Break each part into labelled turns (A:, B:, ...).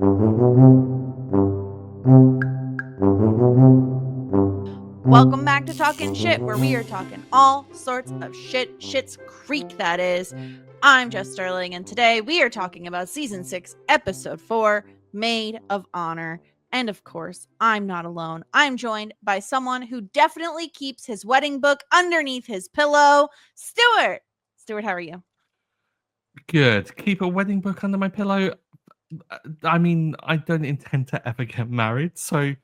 A: Welcome back to Talking Shit, where we are talking all sorts of shit. Schitt's Creek, that is. I'm Jess Sterling, and today we are talking about Season 6, Episode 4, Maid of Honour. And of course, I'm not alone. I'm joined by someone who definitely keeps his wedding book underneath his pillow, Stuart. Stuart, how are you?
B: Good. Keep a wedding book under my pillow. I mean, I don't intend to ever get married, so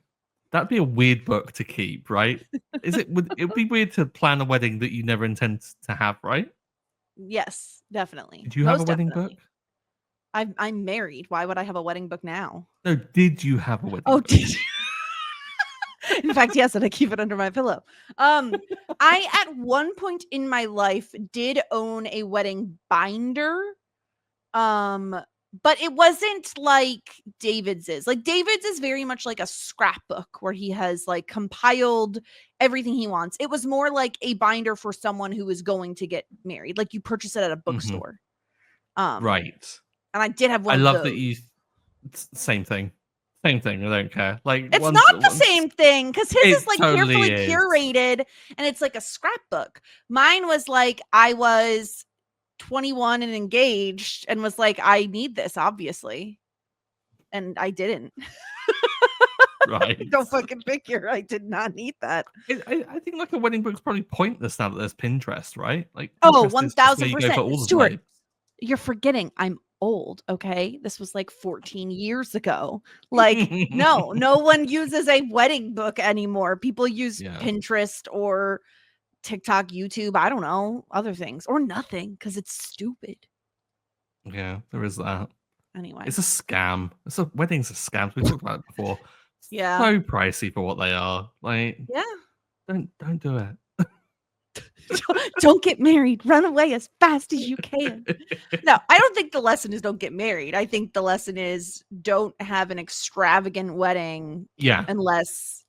B: that'd be a weird book to keep, right? Would it be weird to plan a wedding that you never intend to have, right?
A: Yes, definitely.
B: Did you have a
A: Most
B: wedding book?
A: definitely. I'm married. Why would I have a wedding book now?
B: No, did you have a wedding
A: Oh,
B: book?
A: did you? In fact, yes, and I keep it under my pillow. I at one point in my life did own a wedding binder. But it wasn't like David's is. Like David's is very much like a scrapbook where he has like compiled everything he wants. It was more like a binder for someone who is going to get married. Like you purchase it at a bookstore.
B: Right.
A: And I did have one
B: I
A: of
B: love
A: those.
B: that you. Same thing. Same thing. I don't care. Like
A: It's not the same thing because his is like
B: totally
A: carefully curated and it's like a scrapbook. Mine was like I was 21 and engaged and was like, I need this, obviously. And I didn't.
B: Right.
A: Go fucking figure. I did not need that.
B: I think like a wedding book's probably pointless now that there's Pinterest, right? Like
A: Oh,
B: Pinterest is just where you go for all
A: 1000%.
B: the
A: Stuart,
B: vibes.
A: you're forgetting I'm old, okay? This was like 14 years ago. Like, no one uses a wedding book anymore. People use Pinterest or TikTok, YouTube, I don't know, other things, or nothing because it's stupid.
B: Yeah, there is that.
A: Anyway,
B: it's a scam. Weddings are scams. We talked about it before.
A: Yeah.
B: So pricey for what they are. Like,
A: yeah.
B: Don't do it.
A: Don't get married. Run away as fast as you can. No, I don't think the lesson is don't get married. I think the lesson is don't have an extravagant wedding.
B: Yeah.
A: Unless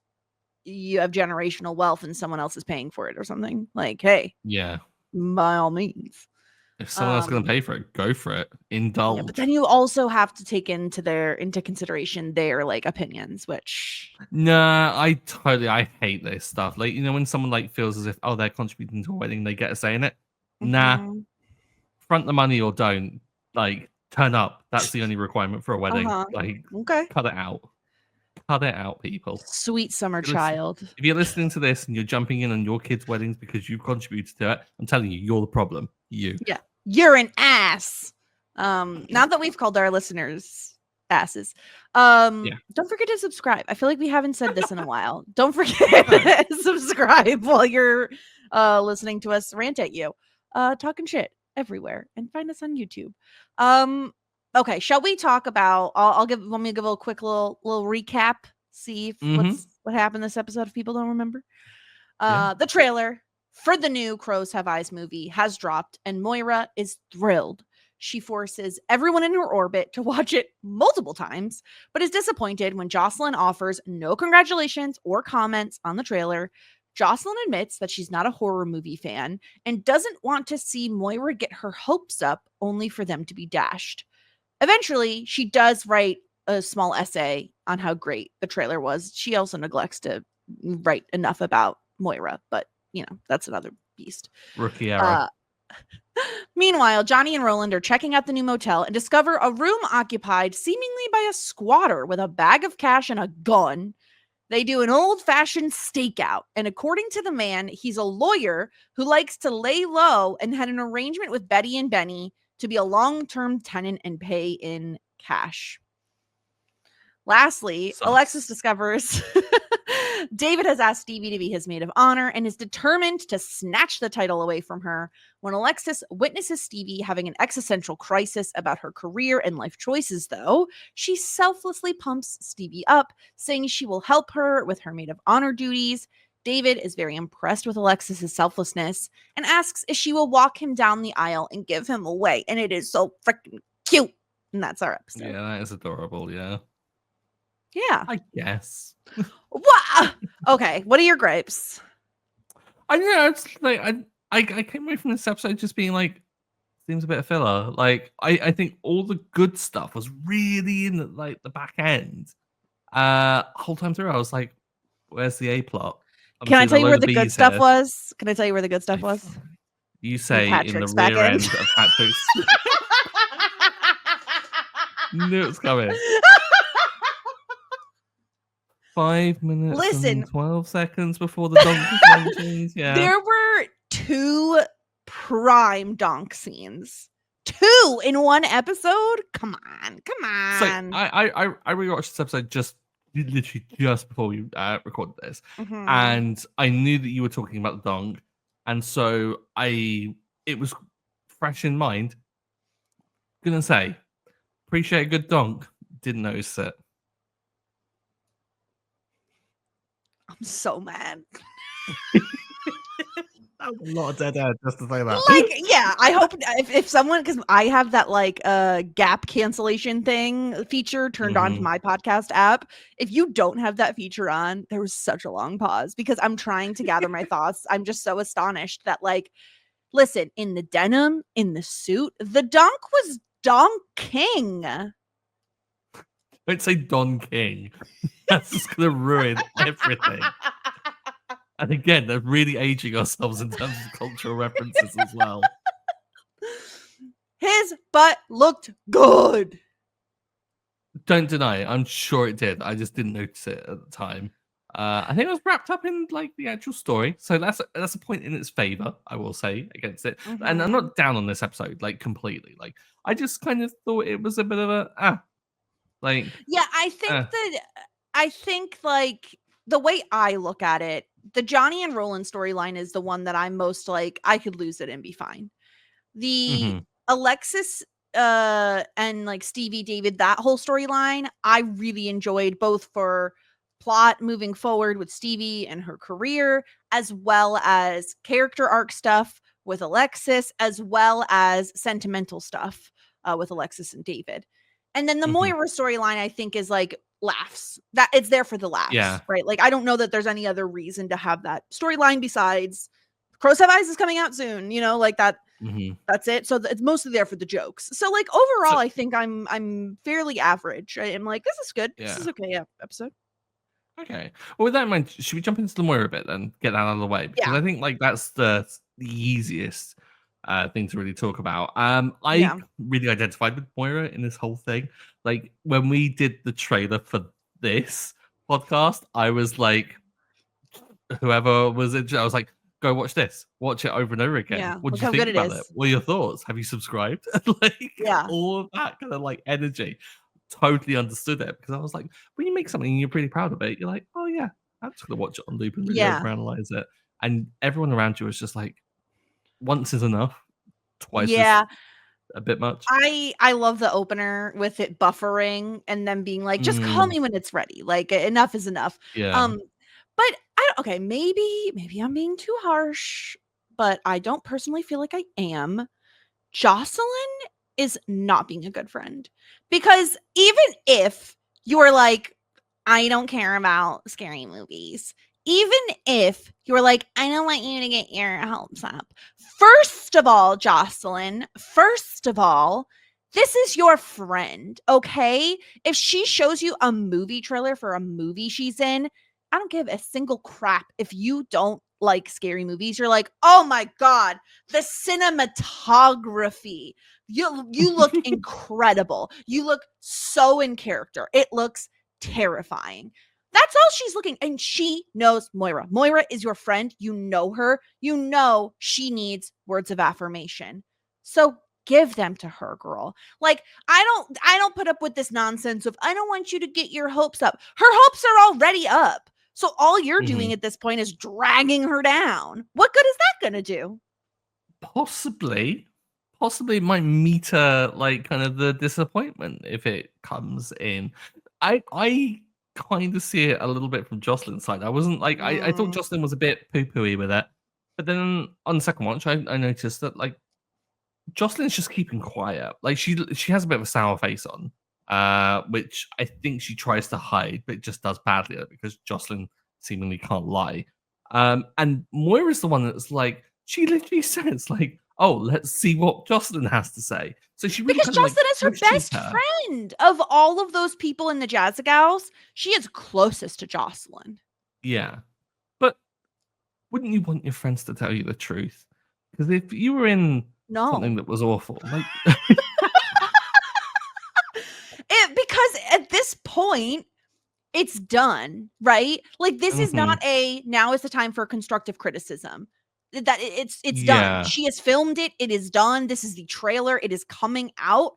A: you have generational wealth and someone else is paying for it or something. Like, hey.
B: Yeah.
A: By all means.
B: If someone else is going to pay for it, go for it. Indulge.
A: Yeah, but then you also have to take into consideration their like opinions, which
B: Nah, I hate this stuff. Like, you know, when someone like feels as if they're contributing to a wedding, they get a say in it. Nah. Front the money or don't. Like, turn up. That's the only requirement for a wedding. Like,
A: okay.
B: Cut it out. Cut it out, people.
A: Sweet summer child.
B: If you're listening to this and you're jumping in on your kids' weddings because you've contributed to it, I'm telling you, you're the problem. You.
A: Yeah. You're an ass. Now that we've called our listeners asses. Don't forget to subscribe. I feel like we haven't said this in a while. Don't forget to subscribe while you're listening to us rant at you. Talking shit everywhere. And find us on YouTube. Okay, shall we talk about let me give a quick little recap. See if what happened this episode if people don't remember. The trailer for the new Crows Have Eyes movie has dropped, and Moira is thrilled. She forces everyone in her orbit to watch it multiple times, but is disappointed when Jocelyn offers no congratulations or comments on the trailer. Jocelyn admits that she's not a horror movie fan and doesn't want to see Moira get her hopes up only for them to be dashed. Eventually, she does write a small essay on how great the trailer was. She also neglects to write enough about Moira, but that's another beast.
B: Rookie error.
A: Meanwhile, Johnny and Roland are checking out the new motel and discover a room occupied seemingly by a squatter with a bag of cash and a gun. They do an old-fashioned stakeout, and according to the man, he's a lawyer who likes to lay low and had an arrangement with Betty and Benny to be a long-term tenant and pay in cash. Lastly, Alexis discovers David has asked Stevie to be his maid of honor and is determined to snatch the title away from her. When Alexis witnesses Stevie having an existential crisis about her career and life choices, though, she selflessly pumps Stevie up, saying she will help her with her maid of honor duties. David is very impressed with Alexis's selflessness and asks if she will walk him down the aisle and give him away. And it is so freaking cute. And that's our episode.
B: Yeah, that is adorable. Yeah.
A: Yeah.
B: I guess.
A: What? Okay. What are your gripes?
B: I don't know. It's like I came away from this episode just being like, seems a bit of filler. Like, I think all the good stuff was really in the back end. Whole time through, I was like, "Where's the A plot?"
A: Can I
B: Obviously,
A: tell
B: the
A: you where
B: load of
A: the good
B: bees
A: stuff
B: here.
A: was? Can I tell you where the good stuff was?
B: You
A: When
B: say in the
A: Patrick's back
B: rear
A: in.
B: end of Patrick's. Knew it's coming. 5 minutes
A: Listen,
B: and 12 seconds before the donk was mentioned. Yeah.
A: there were 2 prime donk scenes. 2 in one episode? Come on.
B: So I rewatched this episode literally just before we recorded this,
A: Mhm.
B: and I knew that you were talking about the donk, and so it was fresh in mind. Gonna say, appreciate a good donk. Didn't notice it.
A: I'm so mad.
B: That was a lot of dead air just to say that.
A: Like, yeah, I hope if someone, because I have that like gap cancellation feature turned on to my podcast app. If you don't have that feature on, there was such a long pause because I'm trying to gather my thoughts. I'm just so astonished that, like, listen, in the denim, in the suit, the donk was Donk King.
B: Don't say Don King. That's just gonna ruin everything. And again, they're really aging ourselves in terms of cultural references as well.
A: His butt looked good.
B: Don't deny it. I'm sure it did. I just didn't notice it at the time. I think it was wrapped up in like the actual story, so that's a point in its favor. I will say against it, and I'm not down on this episode like completely. Like I just kind of thought it was a bit of a like.
A: Yeah, I think like the way I look at it, the Johnny and Roland storyline is the one that I'm most like, I could lose it and be fine. The Alexis and like Stevie David, that whole storyline, I really enjoyed, both for plot moving forward with Stevie and her career, as well as character arc stuff with Alexis, as well as sentimental stuff with Alexis and David. And then the Moira storyline, I think, is like laughs. That it's there for the laughs, right? Like, I don't know that there's any other reason to have that storyline besides Crows Have Eyes is coming out soon, like that. That's it. So it's mostly there for the jokes. So like overall, I think I'm fairly average. I'm like, this is good. This is okay episode.
B: Okay. Well, with that in mind, should we jump into the Moira a bit then? Get that out of the way, because I think like that's the easiest thing to really talk about. I really identified with Moira in this whole thing. Like when we did the trailer for this podcast, I was like, whoever was it, I was like, go watch this, watch it over and over again.
A: Yeah.
B: What
A: Look
B: did you
A: how
B: think
A: good it
B: about
A: is.
B: it? What are your thoughts? Have you subscribed? Like,
A: Yeah.
B: all of that kind of like energy. Totally understood it, because I was like, when you make something and you're pretty proud of it, you're like, oh yeah, I'm just gonna watch it on loop and really overanalyze it. And everyone around you was just like, once is enough, twice is a bit much.
A: I love the opener with it buffering and then being like, just call me when it's ready. Like, enough is enough.
B: Yeah.
A: But okay, maybe I'm being too harsh, but I don't personally feel like I am. Jocelyn is not being a good friend, because even if you're like, I don't care about scary movies, even if you're like, I don't want you to get your hopes up. First of all, Jocelyn, this is your friend, okay? If she shows you a movie trailer for a movie she's in, I don't give a single crap if you don't like scary movies. You're like, oh my God, the cinematography. You look incredible. You look so in character. It looks terrifying. That's all she's looking. And she knows Moira. Moira is your friend. You know her. You know she needs words of affirmation. So give them to her, girl. Like, I don't put up with this nonsense of, I don't want you to get your hopes up. Her hopes are already up. So all you're doing at this point is dragging her down. What good is that going to do?
B: Possibly it might meter like kind of the disappointment if it comes in. I kind of see it a little bit from Jocelyn's side. I wasn't like, I thought Jocelyn was a bit poo-pooey with it, but then on the second watch, I noticed that like Jocelyn's just keeping quiet. Like she has a bit of a sour face on, which I think she tries to hide, but just does badly because Jocelyn seemingly can't lie. And Moira's the one that's like, she literally says like, oh, let's see what Jocelyn has to say. So she really
A: Because
B: kind of like
A: Jocelyn is her
B: pushes
A: best
B: her.
A: friend. Of all of those people in the Jazz Gals, she is closest to Jocelyn.
B: Yeah. But wouldn't you want your friends to tell you the truth? Because if you were in
A: No.
B: something that was awful, like
A: Because at this point, it's done, right? Like this is not
B: Mhm.
A: a now is the time for constructive criticism. That it's done.
B: Yeah.
A: She has filmed it. It is done. This is the trailer. It is coming out.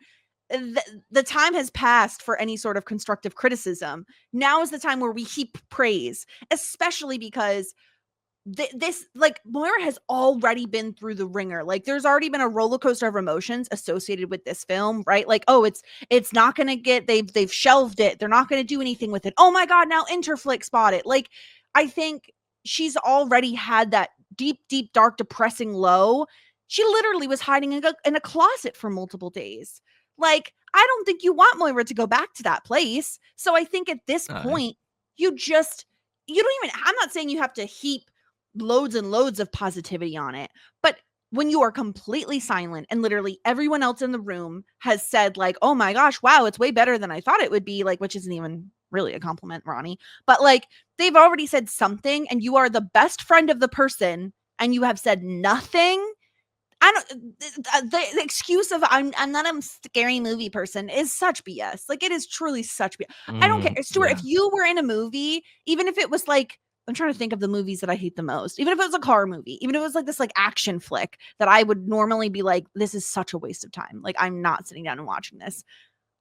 A: The time has passed for any sort of constructive criticism. Now is the time where we heap praise, especially because this like Moira has already been through the ringer. Like there's already been a roller coaster of emotions associated with this film, right? Like, oh, it's not gonna get they've shelved it. They're not gonna do anything with it. Oh my god, now Interflix bought it. Like, I think she's already had that deep, dark, depressing low. She literally was hiding in a closet for multiple days. Like, I don't think you want Moira to go back to that place. So I think at this
B: No.
A: point, you don't even I'm not saying you have to heap loads and loads of positivity on it. But when you are completely silent and literally everyone else in the room has said like, "Oh my gosh, wow, it's way better than I thought it would be," like which isn't even really a compliment, Ronnie. But like they've already said something and you are the best friend of the person and you have said nothing. I don't the excuse of I'm not a scary movie person is such BS. Like it is truly such BS. I don't care. Stuart,
B: Yeah.
A: if you were in a movie, even if it was like I'm trying to think of the movies that I hate the most. Even if it was a car movie, even if it was like this like action flick that I would normally be like, this is such a waste of time. Like I'm not sitting down and watching this.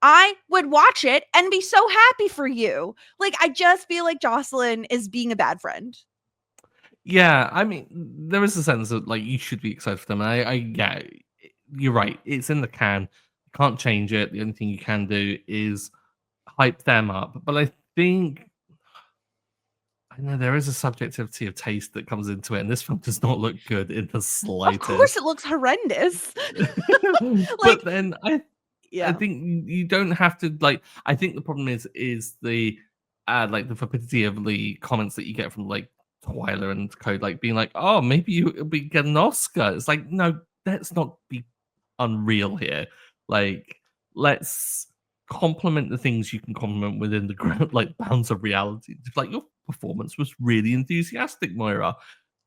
A: I would watch it and be so happy for you. Like I just feel like Jocelyn is being a bad friend.
B: Yeah, I mean, there is a sense that like you should be excited for them. And yeah, you're right. It's in the can. You can't change it. The only thing you can do is hype them up. But I think I know there is a subjectivity of taste that comes into it, and this film does not look good in the
A: Of course
B: slightest.
A: it looks horrendous.
B: But
A: Like,
B: then I
A: yeah.
B: think you don't have to like. I think the problem is the like the vapidity of the comments that you get from like Twyla and Code, like being like, "Oh, maybe you'll be get an Oscar." It's like, no, let's not be unreal here. Like, let's compliment the things you can compliment within the like bounds of reality. Like your performance was really enthusiastic, Moira.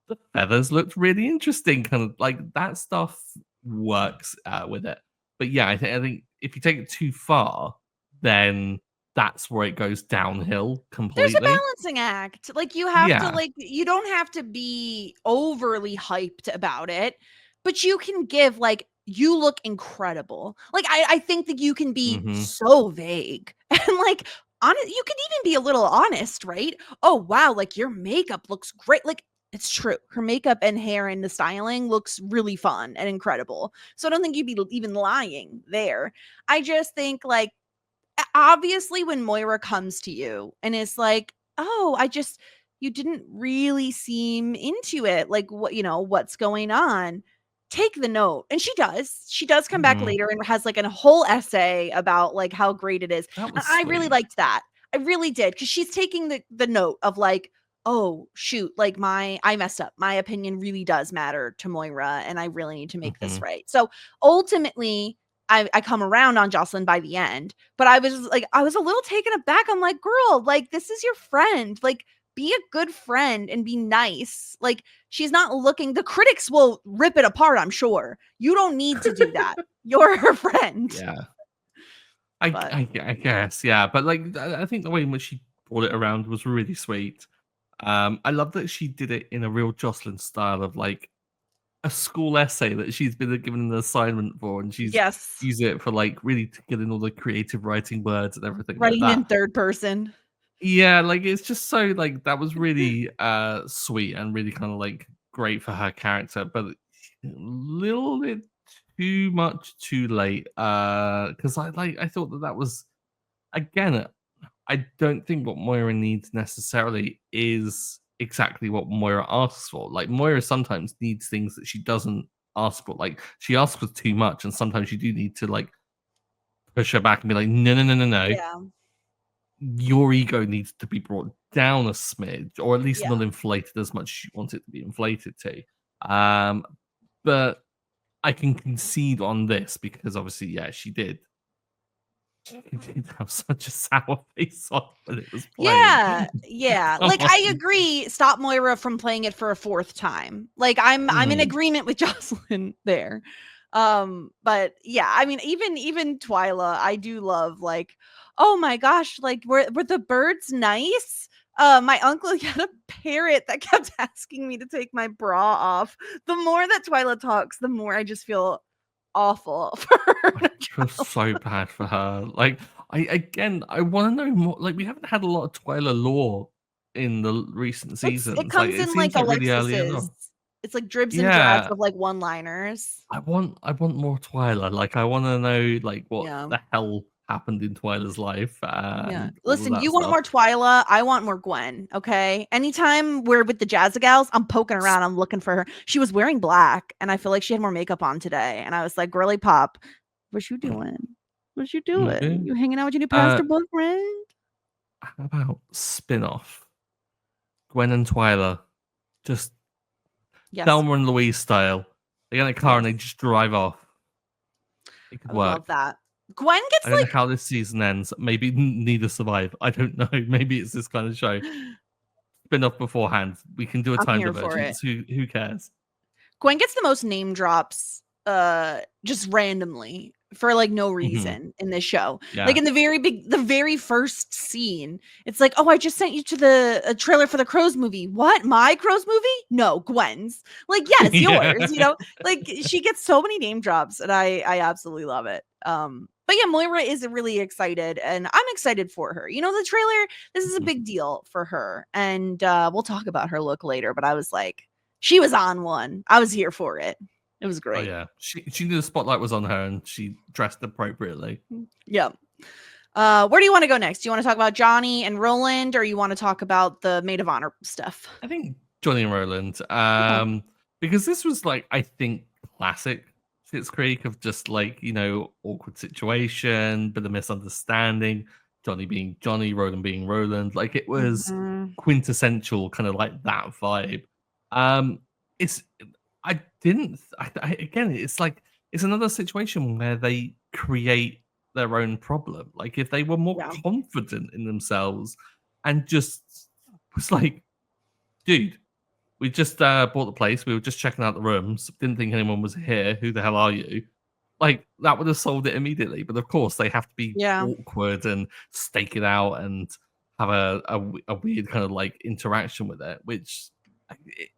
B: The feathers looked really interesting. Kind of like that stuff works with it. But yeah, I think if you take it too far, then that's where it goes downhill
A: There's a
B: completely.
A: balancing act. Like you have to
B: Yeah.
A: like you don't have to be overly hyped about it, but you can give like you look incredible. Like I think that you can be
B: Hmm.
A: so vague and like honest you can even be a little honest, right? Oh wow, like your makeup looks great. Like it's true. Her makeup and hair and the styling looks really fun and incredible. So I don't think you'd be even lying there. I just think like obviously when Moira comes to you and is like, "Oh, you didn't really seem into it. Like what, what's going on?" Take the note. And she does. She does come back
B: Hmm.
A: later and has like a whole essay about like how great it is.
B: That
A: And
B: was
A: I really
B: sweet.
A: liked that. I really did cuz she's taking the note of like, "Oh, shoot, like I messed up. My opinion really does matter to Moira and I really need to make this
B: Hmm.
A: right." So, ultimately I come around on Jocelyn by the end, but I was a little taken aback. I'm like, girl, like this is your friend. Like, be a good friend and be nice. Like, she's not looking, the critics will rip it apart, I'm sure. You don't need to do that. You're her friend.
B: Yeah.
A: But
B: I guess, yeah. But like I think the way in which she brought it around was really sweet. I love that she did it in a real Jocelyn style of like a school essay that she's been given an assignment for, and she's
A: yes,
B: used it for like really to get in all the creative writing words and everything like
A: writing
B: that.
A: in third person.
B: Yeah, like it's just so like that was really sweet and really kind of like great for her character, but a little bit too much too late. Because I thought that was again I don't think what Moira needs necessarily is exactly what Moira asks for. Like Moira sometimes needs things that she doesn't ask for. Like she asks for too much, and sometimes you do need to like push her back and be like, no, no, no, no, no.
A: Yeah.
B: Your ego needs to be brought down a smidge, or at least
A: Yeah.
B: not inflated as much as you want it to be inflated to. Um, but I can concede on this because obviously, yeah, she did. She did have such a sour face on when it was playing.
A: Yeah.
B: Come
A: Like, I
B: on.
A: agree. Stop Moira from playing it for a fourth time. Like, I'm in agreement with Jocelyn there. But yeah, I mean, even Twyla, I do love, like, oh my gosh, like, were the birds nice? My uncle had a parrot that kept asking me to take my bra off. The more that Twyla talks, the more I just feel awful for her.
B: I feel so bad for her. Like, I want to know more. Like, we haven't had a lot of Twyla lore in the recent
A: It
B: seasons. Like,
A: comes
B: it
A: in like
B: seems like really early
A: Alexis's.
B: on.
A: It's like dribs and drabs
B: Yeah,
A: of like one-liners.
B: I want more Twyla. Like, I want to know like what
A: Yeah.
B: the hell happened in Twyla's life
A: Yeah.
B: and all of
A: Listen,
B: that
A: you want
B: stuff.
A: more Twyla, I want more Gwen, okay? Anytime we're with the Jazza gals, I'm poking around, I'm looking for her. She was wearing black, and I feel like she had more makeup on today. And I was like, girly pop, what you doing? What you doing?
B: Okay.
A: You hanging out with your new
B: Uh,
A: pastor boyfriend?
B: how about spin-off? Gwen and Twyla, just
A: Yes.
B: Thelma and Louise style. They get in a car and
A: Yes.
B: they just drive off. It could
A: I would love
B: work.
A: that. Gwen
B: I
A: gets
B: don't know how this season ends. Maybe neither survive. I don't know. Maybe it's this kind of show.
A: like
B: Spin off beforehand. We can do a
A: I'm
B: time
A: here for it.
B: divergence. Who cares?
A: Gwen gets the most name drops just randomly for like no
B: Mm-hmm.
A: reason in this show. Like
B: Yeah.
A: in the very first scene, it's like, "Oh, I just sent you to the trailer for the Crows movie." What? My Crows movie? No, Gwen's. Like, yes,
B: Yeah.
A: yours, you know? Like she gets so many name drops and I absolutely love it. But yeah, Moira is really excited and I'm excited for her. You know, the trailer, this is a big deal for her. And we'll talk about her look later, but I was like, she was on one. I was here for it. It was
B: Oh
A: great.
B: yeah. She knew the spotlight was on her and she dressed appropriately.
A: Yeah. Where do you want to go next? Do you want to talk about Johnny and Roland, or you want to talk about the Maid of Honor stuff?
B: I think Johnny and Roland.
A: Okay.
B: Because this was like, I think, classic Schitt's Creek of just like, awkward situation, bit of misunderstanding, Johnny being Johnny, Roland being Roland. Like it was
A: Mhm.
B: quintessential, kind of like that vibe. Um, it's I didn't again, it's like it's another situation where they create their own problem. Like if they were more
A: Yeah.
B: confident in themselves and just was like, dude, we just bought the place. We were just checking out the rooms. Didn't think anyone was here. Who the hell are you? Like that would have solved it immediately. But of course, they have to be
A: Yeah.
B: awkward and stake it out and have a weird kind of like interaction with it, which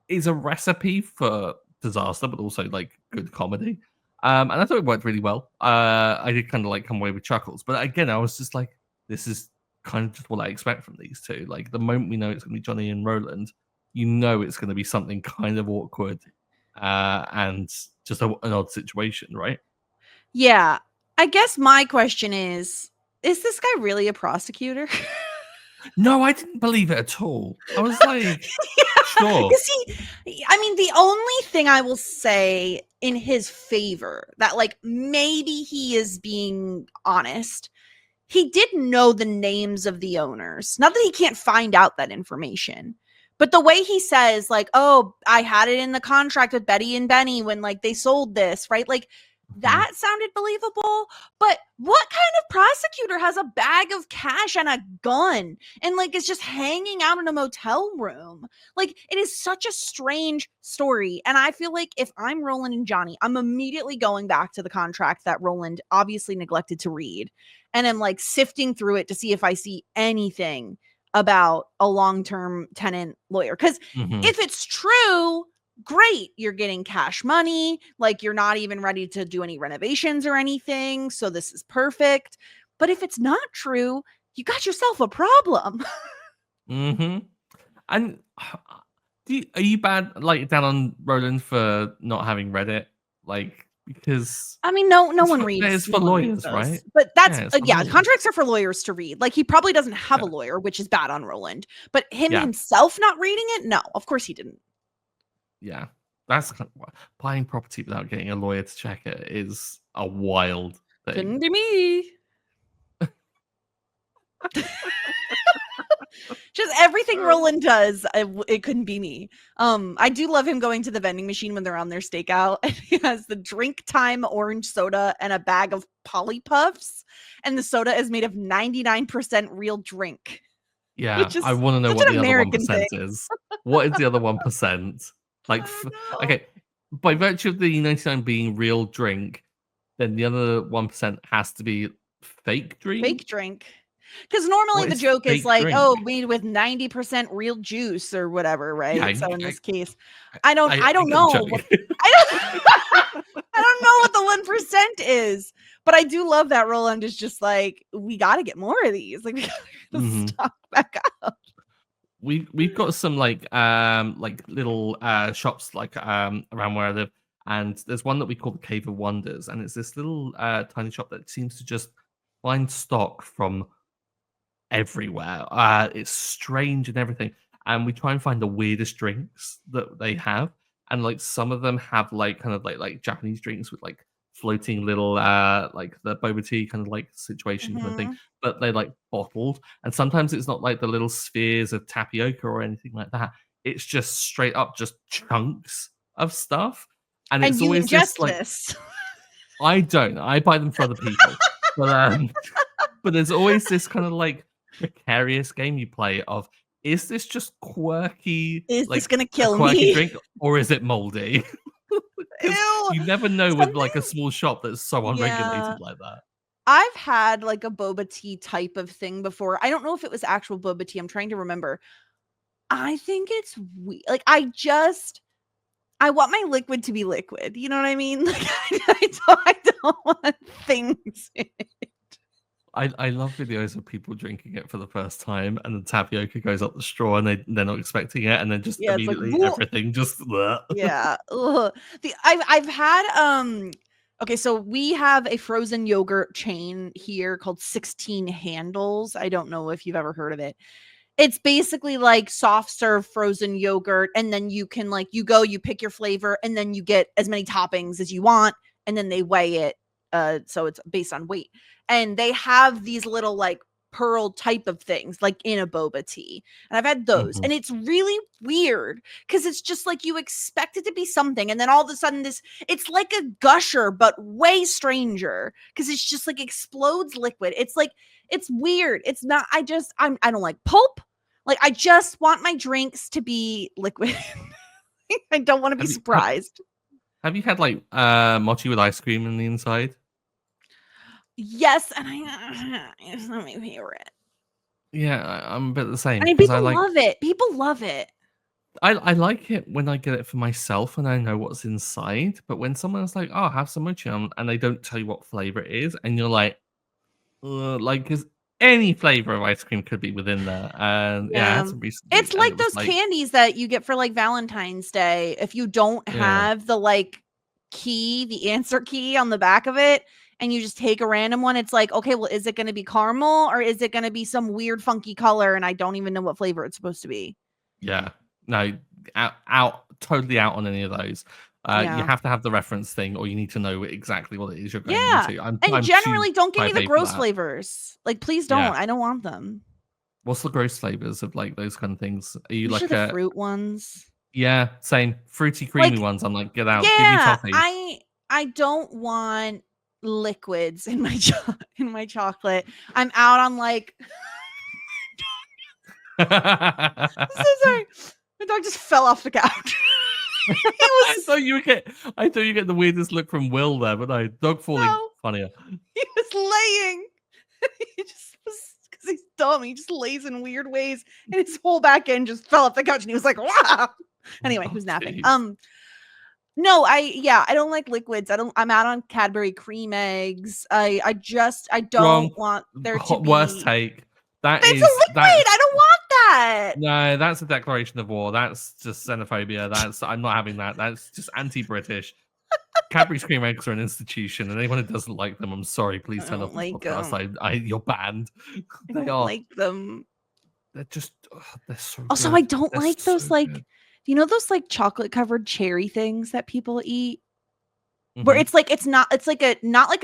B: is a recipe for disaster, but also like good comedy. And I thought it worked really well. I did kind of like come away with chuckles, but again, I was just like, this is kind of just what I expect from these two. Like the moment we know it's going to be Johnny and Roland, you know it's going to be something kind of awkward and just an odd situation, right?
A: Yeah. I guess my question is this guy really a prosecutor?
B: No, I didn't believe it at all. I was like, sure.
A: Is I mean, the only thing I will say in his favor that like maybe he is being honest, he did know the names of the owners. Not that he can't find out that information, but the way he says, like, oh, I had it in the contract with Betty and Benny when like they sold this, right? Like that sounded believable. But what kind of prosecutor has a bag of cash and a gun and like is just hanging out in a motel room? Like it is such a strange story. And I feel like if I'm Roland and Johnny, I'm immediately going back to the contract that Roland obviously neglected to read. And I'm like sifting through it to see if I see anything about a long-term tenant lawyer. Because if it's true, great, you're getting cash money, like you're not even ready to do any renovations or anything, so this is perfect. But if it's not true, you got yourself a problem.
B: And are you bad like down on Roland for not having read it? Like because
A: I mean, no
B: it's
A: one
B: for,
A: reads
B: it's for lawyers,
A: those,
B: right?
A: but that's
B: Yeah, it's for
A: yeah,
B: lawyers.
A: contracts are for lawyers to read. Like he probably doesn't have a
B: Yeah,
A: lawyer, which is bad on Roland, but him
B: yeah,
A: himself not reading it, no, of course he didn't.
B: yeah. That's kind of, buying property without getting a lawyer to check it is a wild thing.
A: Couldn't be me. Just everything Roland does, it couldn't be me. I do love him going to the vending machine when they're on their stakeout, and he has the drink time orange soda and a bag of Polly Puffs, and the soda is made of 99% real drink.
B: Yeah,
A: Which is
B: I want to know
A: such
B: what
A: an
B: the other
A: American
B: 1%
A: thing.
B: is. What is the other 1%? Like, okay, by virtue of the 99 being real drink, then the other 1% has to be fake drink.
A: Fake drink. Because normally the joke is like,
B: drink?
A: oh, made with 90% real juice or whatever, right?
B: Yeah,
A: so in this case, I don't know.
B: I don't know what
A: the 1% is, but I do love that Roland is just like, we got to get more of these. Like, we got to stock back up.
B: We've got some like little shops like around where I live, and there's one that we call the Cave of Wonders, and it's this little tiny shop that seems to just find stock from everywhere. It's strange and everything, and we try and find the weirdest drinks that they have, and like some of them have like kind of like Japanese drinks with like floating little like the boba tea kind of like situation kind of thing, but they're like bottled, and sometimes it's not like the little spheres of tapioca or anything like that. It's just straight up just chunks of stuff, and it's always this like I don't. I buy them for other people, but there's always this kind of like precarious game you play of, is this just quirky?
A: Is
B: like,
A: this gonna kill
B: quirky
A: me?
B: Drink, or is it moldy?
A: Ew,
B: you never know with like a small shop that's so unregulated like that.
A: I've had like a boba tea type of thing before. I don't know if it was actual boba tea. I'm trying to remember. I think it's like I want my liquid to be liquid. You know what I mean? Like I don't want things in it.
B: I love videos of people drinking it for the first time, and the tapioca goes up the straw, and they're not expecting it, and then just immediately like, everything just
A: yeah. I've had okay, so we have a frozen yogurt chain here called 16 Handles. I don't know if you've ever heard of it. It's basically like soft serve frozen yogurt, and then you can like you pick your flavor, and then you get as many toppings as you want, and then they weigh it. So it's based on weight. And they have these little like pearl type of things like in a boba tea. And I've had those. And it's really weird because it's just like you expect it to be something. And then all of a sudden it's like a gusher, but way stranger because it's just like explodes liquid. It's like, it's weird. It's not, I don't like pulp. Like I just want my drinks to be liquid. I don't want to be surprised.
B: Have you had like mochi with ice cream in the inside?
A: Yes, and it's not my favorite.
B: Yeah, I'm a bit the same.
A: I mean, people love it. People love it.
B: I like it when I get it for myself and I know what's inside. But when someone's like, "Oh, have some mochi," and they don't tell you what flavor it is, and you're like, because any flavor of ice cream could be within there. And I had some recently.
A: It's like those candies that you get for like Valentine's Day. If you don't have the like key, the answer key on the back of it, and you just take a random one, it's like, okay, well, is it going to be caramel or is it going to be some weird funky color and I don't even know what flavor it's supposed to be?
B: Yeah, no, totally out on any of those. You have to have the reference thing, or you need to know exactly what it is you're going into.
A: And generally, don't give me the gross flavors. Like, please don't. I don't want them.
B: What's the gross flavors of like those kind of things? Are you
A: like the fruit ones?
B: Yeah, same fruity, creamy ones. I'm like, get out. Give me toffee.
A: I don't want liquids in my chocolate. I'm out on like. So sorry, my dog just fell off the couch.
B: I thought you get the weirdest look from Will there, but no, dog falling funnier.
A: He was laying. He just was, because he's dumb. He just lays in weird ways, and his whole back end just fell off the couch, and he was like, "Wow!" Anyway, he was napping. No, I don't like liquids. I'm out on Cadbury cream eggs. I don't want there to be
B: worst take. It's a
A: liquid. I don't want that.
B: No, that's a declaration of war. That's just xenophobia. I'm not having that. That's just anti-British. Cadbury cream eggs are an institution, and anyone who doesn't like them, I'm sorry. Please turn off the podcast. You're banned.
A: I don't like them.
B: They're just they're so.
A: Also,
B: good.
A: I don't like those like. Do you know those like chocolate covered cherry things that people eat? Where it's like not like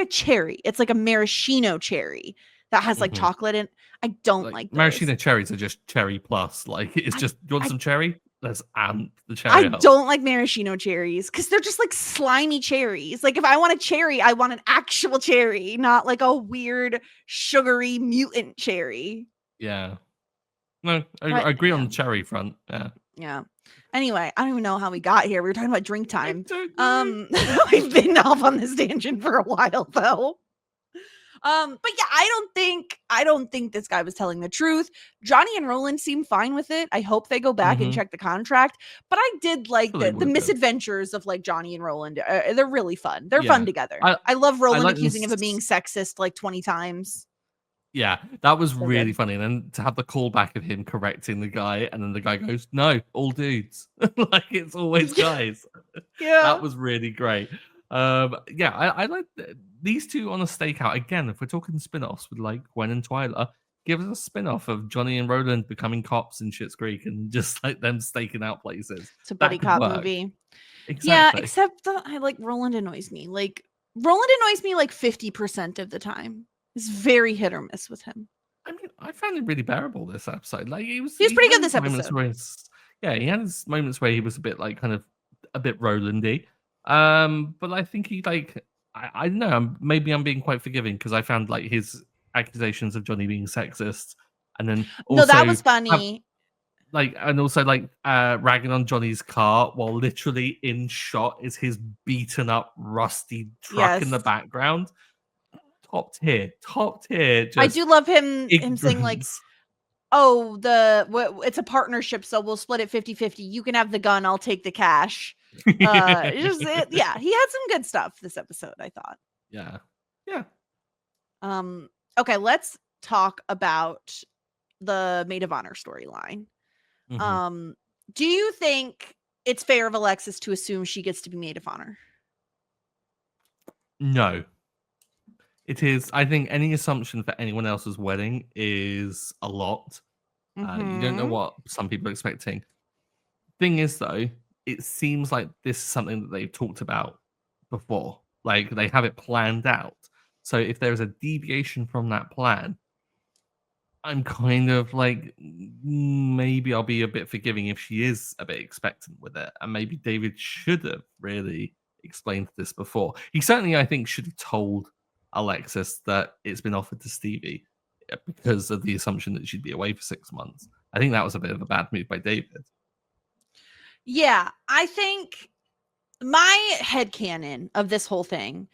A: a cherry. It's like a maraschino cherry. that has like chocolate in. I don't like those.
B: Maraschino cherries are just cherry plus. Like it's just, you want some cherry? Let's amp the
A: I
B: cherry up.
A: don't like maraschino cherries because they're just like slimy cherries. Like if I want a cherry, I want an actual cherry, not like a weird sugary mutant cherry.
B: Yeah. No, I agree on the cherry front. Yeah.
A: Yeah. Anyway, I don't even know how we got here. We were talking about drink time.
B: We've
A: been off on this tangent for a while though. But yeah, I don't think this guy was telling the truth. Johnny and Roland seem fine with it. I hope they go back and check the contract. But I did like the misadventures of like Johnny and Roland. They're really fun. They're fun together. I love Roland accusing him of being sexist like 20 times.
B: Yeah, that was really funny. And then to have the callback of him correcting the guy, and then the guy goes, "No, all dudes." Like it's always guys.
A: Yeah,
B: that was really great. Yeah, I like these two on a stakeout again. If we're talking spin-offs with like Gwen and Twyla, give us a spin-off of Johnny and Roland becoming cops in Schitt's Creek and just like them staking out places.
A: It's a buddy cop movie.
B: Exactly.
A: Yeah, except that I like Roland annoys me. Like Roland annoys me like 50% of the time. It's very hit or miss with him.
B: I mean, I found it really bearable this episode. Like he was
A: pretty good this episode.
B: He had his moments where he was a bit like kind of a bit Rolandy. But I think he like I don't know, maybe I'm being quite forgiving because I found like his accusations of Johnny being sexist, and then also,
A: no, that was funny.
B: And also ragging on Johnny's car while literally in shot is his beaten up rusty truck in the background. Top tier.
A: I do love him saying like, oh, it's a partnership, so we'll split it 50-50. You can have the gun, I'll take the cash. He had some good stuff this episode, I thought.
B: Yeah.
A: Okay, let's talk about the Maid of Honour storyline. Do you think it's fair of Alexis to assume she gets to be Maid of Honour?
B: No. It is. I think any assumption for anyone else's wedding is a lot. You don't know what some people are expecting. Thing is, though, it seems like this is something that they've talked about before. Like they have it planned out. So if there is a deviation from that plan, I'm kind of like, maybe I'll be a bit forgiving if she is a bit expectant with it. And maybe David should have really explained this before. He certainly, I think, should have told Alexis that it's been offered to Stevie because of the assumption that she'd be away for 6 months. I think that was a bit of a bad move by David.
A: Yeah, I think my headcanon of this whole thing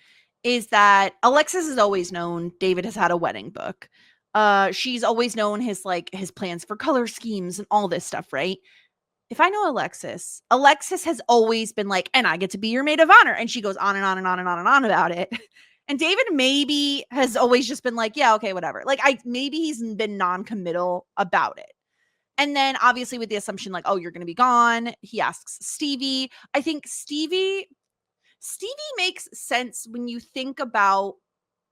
A: is that Alexis has always known David has had a wedding book. She's always known his plans for color schemes and all this stuff, right? If I know Alexis has always been like, and I get to be your Maid of Honour. And she goes on and on and on and on and on about it. And David maybe has always just been like, yeah, okay, whatever. Like maybe he's been non-committal about it. And then obviously with the assumption like, oh, you're going to be gone. He asks Stevie. I think Stevie makes sense when you think about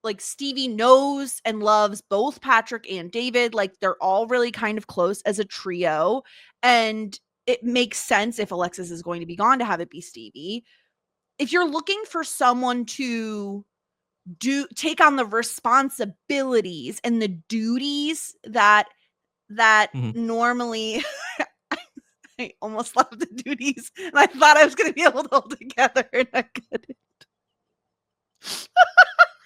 A: like Stevie knows and loves both Patrick and David. Like they're all really kind of close as a trio. And it makes sense if Alexis is going to be gone to have it be Stevie. If you're looking for someone to take on the responsibilities and the duties that normally I almost love the duties and I thought I was going to be able to hold together and I couldn't.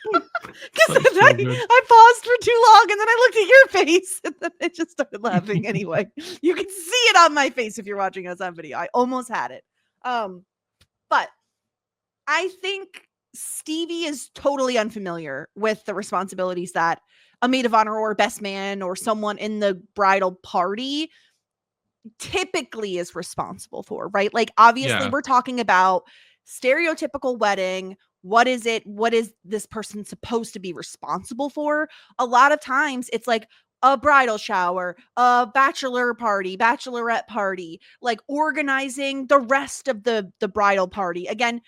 A: Because I paused for too long and then I looked at your face and then I just started laughing anyway. You can see it on my face if you're watching us on video. I almost had it. But I think Stevie is totally unfamiliar with the responsibilities that a Maid of Honour or best man or someone in the bridal party typically is responsible for, right? Like obviously we're talking about stereotypical wedding. What is it? What is this person supposed to be responsible for? A lot of times it's like a bridal shower, a bachelor party, bachelorette party, like organizing the rest of the bridal party. Again,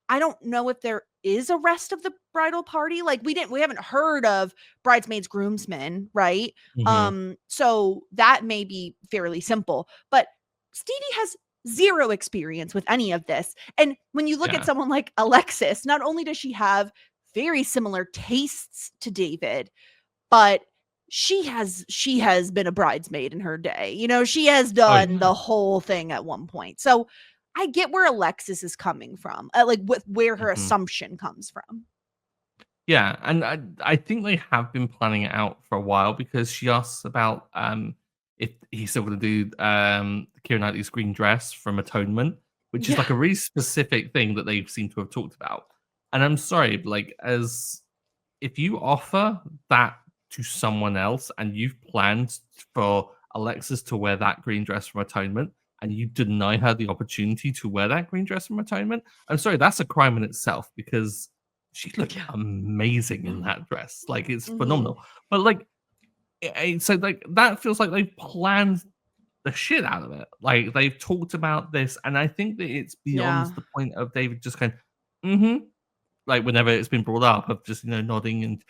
A: I don't know if there is a rest of the bridal party. Like we haven't heard of bridesmaids, groomsmen, right? So that may be fairly simple, but Stevie has zero experience with any of this. And when you look at someone like Alexis, not only does she have very similar tastes to David, but she has been a bridesmaid in her day. You know, she has
B: Oh
A: done
B: yeah.
A: the whole thing at one point. So I get where Alexis is coming from, like with where her
B: Mhm.
A: assumption comes from.
B: Yeah, and I think they have been planning it out for a while because she asks about if he's still going to do Keira Knightley's green dress from Atonement, which is
A: Yeah.
B: like a really specific thing that they seem to have talked about. And I'm sorry, but, like, as if you offer that to someone else and you've planned for Alexis to wear that green dress from Atonement and you deny her the opportunity to wear that green dress from Atonement, I'm sorry, that's a crime in itself because she looked
A: Yeah.
B: amazing in that dress. Like, it's
A: Mhm.
B: phenomenal. But, like, so, like, that feels like they've planned the shit out of it. Like, they've talked about this, and I think that it's beyond
A: Yeah.
B: the point of David just going, mm-hmm, like, whenever it's been brought up, of just, nodding and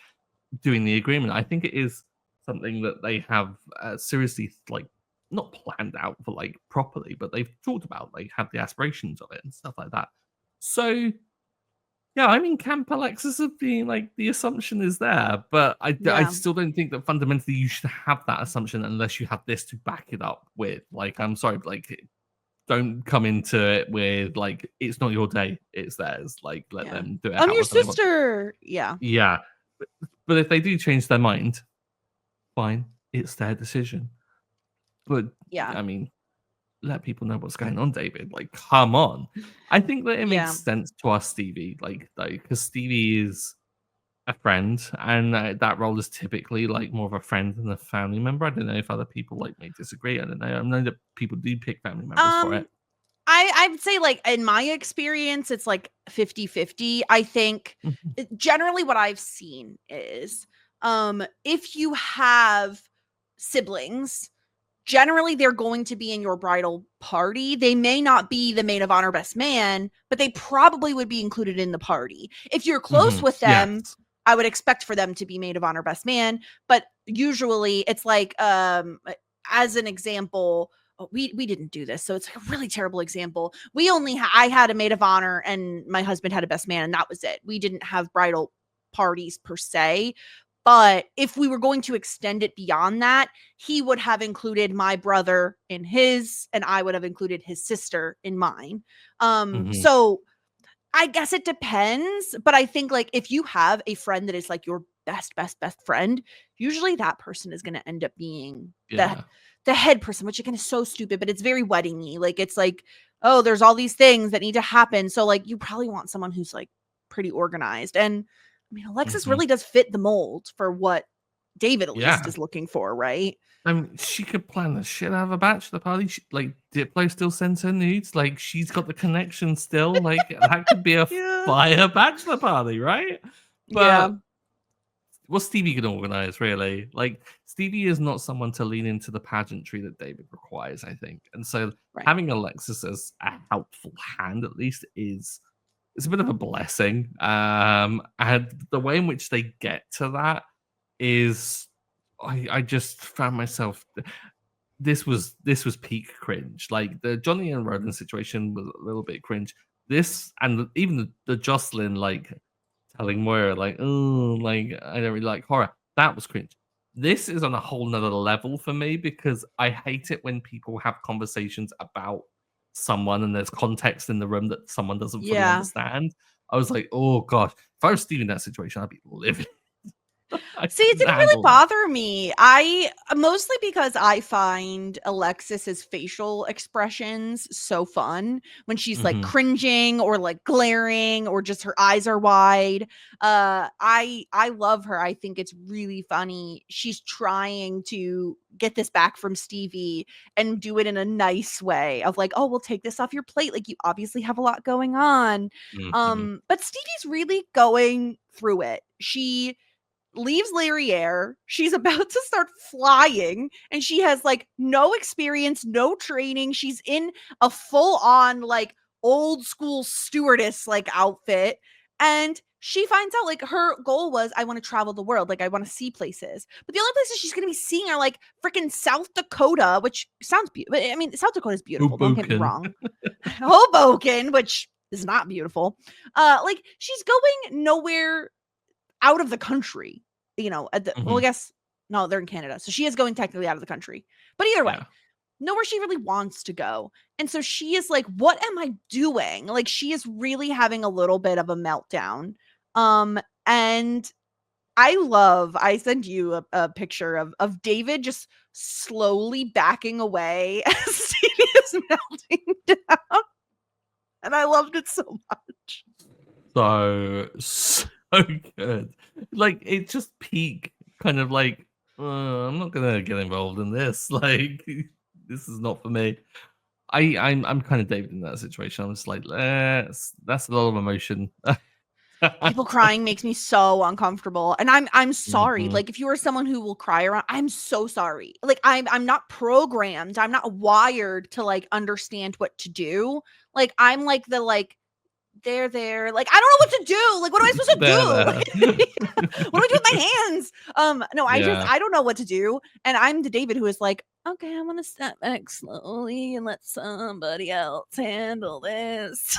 B: doing the agreement. I think it is something that they have seriously, like, not planned out for, like, properly, but they've talked about, like, have the aspirations of it and stuff like that. So yeah, I mean, Camp Alexis of being like the assumption is there, but I
A: Yeah.
B: still don't think that fundamentally you should have that assumption unless you have this to back it up with. Like, I'm sorry, but, like, don't come into it with like it's not your day, it's theirs. Like, let
A: Yeah.
B: them do it
A: I'm your
B: however they want.
A: sister. Yeah.
B: Yeah, but, but if they do change their mind, fine, it's their decision. But
A: Yeah.
B: I mean, let people know what's going on, David. Like, come on. I think that it makes
A: Yeah.
B: sense to us, Stevie. Like, though, because Stevie is a friend, and that role is typically like more of a friend than a family member. I don't know if other people like may disagree. I don't know. I know that people do pick family members for it.
A: Um I would say, like, in my experience, it's like 50-50. I think
B: Mhm,
A: generally what I've seen is if you have siblings, generally they're going to be in your bridal party. They may not be the maid of honor best man, but they probably would be included in the party. If you're close
B: mhm.
A: with them,
B: Yes.
A: I would expect for them to be maid of honor best man, but usually it's like as an example, we didn't do this, so it's like a really terrible example. We only I had a maid of honor and my husband had a best man and that was it. We didn't have bridal parties per se. But if we were going to extend it beyond that, he would have included my brother in his, and I would have included his sister in mine.
B: Mhm.
A: So I guess it depends, but I think, like, if you have a friend that is like your best friend, usually that person is going to end up being
B: Yeah.
A: the head person, which again is so stupid, but it's very weddingy. Like, it's like, oh, there's all these things that need to happen, so like you probably want someone who's like pretty organized. And I mean, Alexis
B: Mhm.
A: really does fit the mold for what David at least
B: Yeah.
A: is looking for, right?
B: I mean, she could plan the shit out of a bachelor party. Like, Diplo still sends her nudes. Like, she's got the connection still. Like, that could be a
A: Yeah.
B: fire bachelor party, right?
A: Yeah.
B: But what's Stevie gonna organize, really? Like, Stevie is not someone to lean into the pageantry that David requires, I think. And so
A: Right.
B: having Alexis as a helpful hand, at least, is it's a bit of a blessing. And the way in which they get to that is I just found myself this was peak cringe. Like, the Johnny and Roland situation was a little bit cringe. This and even the Jocelyn, like, telling Moira, like, "Oh, like, I don't really like horror." That was cringe. This is on a whole nother level for me because I hate it when people have conversations about someone and there's context in the room that someone doesn't fully
A: Yeah.
B: understand. I was like, "Oh gosh, if I was Steve in that situation, I'd be livid." I
A: See, it
B: couldn't
A: didn't really
B: handle that.
A: bother me. I mostly because I find Alexis's facial expressions so fun when she's like
B: Mhm,
A: cringing or like glaring or just her eyes are wide. I love her. I think it's really funny. She's trying to get this back from Stevie and do it in a nice way of like, "Oh, we'll take this off your plate. Like, you obviously have a lot going on."
B: mhm.
A: But Stevie's really going through it. She leaves Lyriere. She's about to start flying and she has like no experience, no training. She's in a full on like old school stewardess like outfit. And she finds out like her goal was, I want to travel the world. Like, I want to see places. But the only places she's going to be seeing are like freaking South Dakota, which sounds beautiful. I mean, South Dakota is beautiful. Don't get me
B: Hoboken.
A: wrong. Hoboken, which is not beautiful. Like, she's going nowhere out of the country. well, I guess no, they're in Canada, so she is going technically out of the country. But either way, nowhere she really wants to go. And so she is like, what am I doing? Like, she is really having a little bit of a meltdown. And I send you a picture of David just slowly backing away as Stevie is melting down. And I loved it so much.
B: So good. Like, it just peak kind of like, I'm not gonna get involved in this. Like, this is not for me. I'm kind of David in that situation. I'm just like, that's a lot of emotion.
A: People crying makes me so uncomfortable, and I'm sorry. Like, if you are someone who will cry around, I'm so sorry. Like, I'm not programmed. I'm not wired to like understand what to do. Like, I'm like the like there. Like, I don't know what to do. Like, what am I supposed to do? What do I do with my hands? No, I don't know what to do. And I'm the David who is like, okay, I'm gonna step back slowly and let somebody else handle this.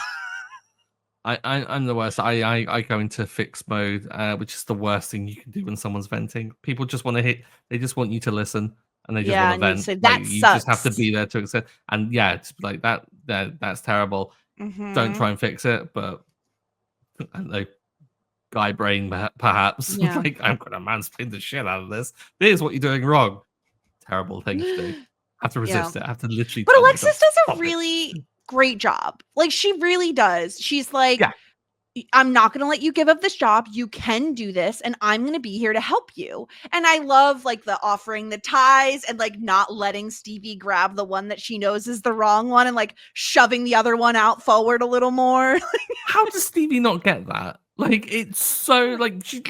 B: I'm the worst. I go into fixed mode, which is the worst thing you can do when someone's venting. People just want to hit. They just want you to listen, and they just want to vent.
A: Say,
B: like,
A: that
B: you
A: sucks.
B: just have to be there to accept. And yeah, it's like that's terrible. Don't try and fix it, but I don't know, guy brain perhaps. Like, I'm gonna mansplain the shit out of this. Here's what you're doing wrong. Terrible thing to do. I have to resist it. I have to literally.
A: But Alexis does a really great job. Like, she really does. She's like, I'm not going to let you give up this job. You can do this, and I'm going to be here to help you. And I love like the offering the ties and like not letting Stevie grab the one that she knows is the wrong one and like shoving the other one out forward a little more.
B: How does Stevie not get that? Like, it's so like she's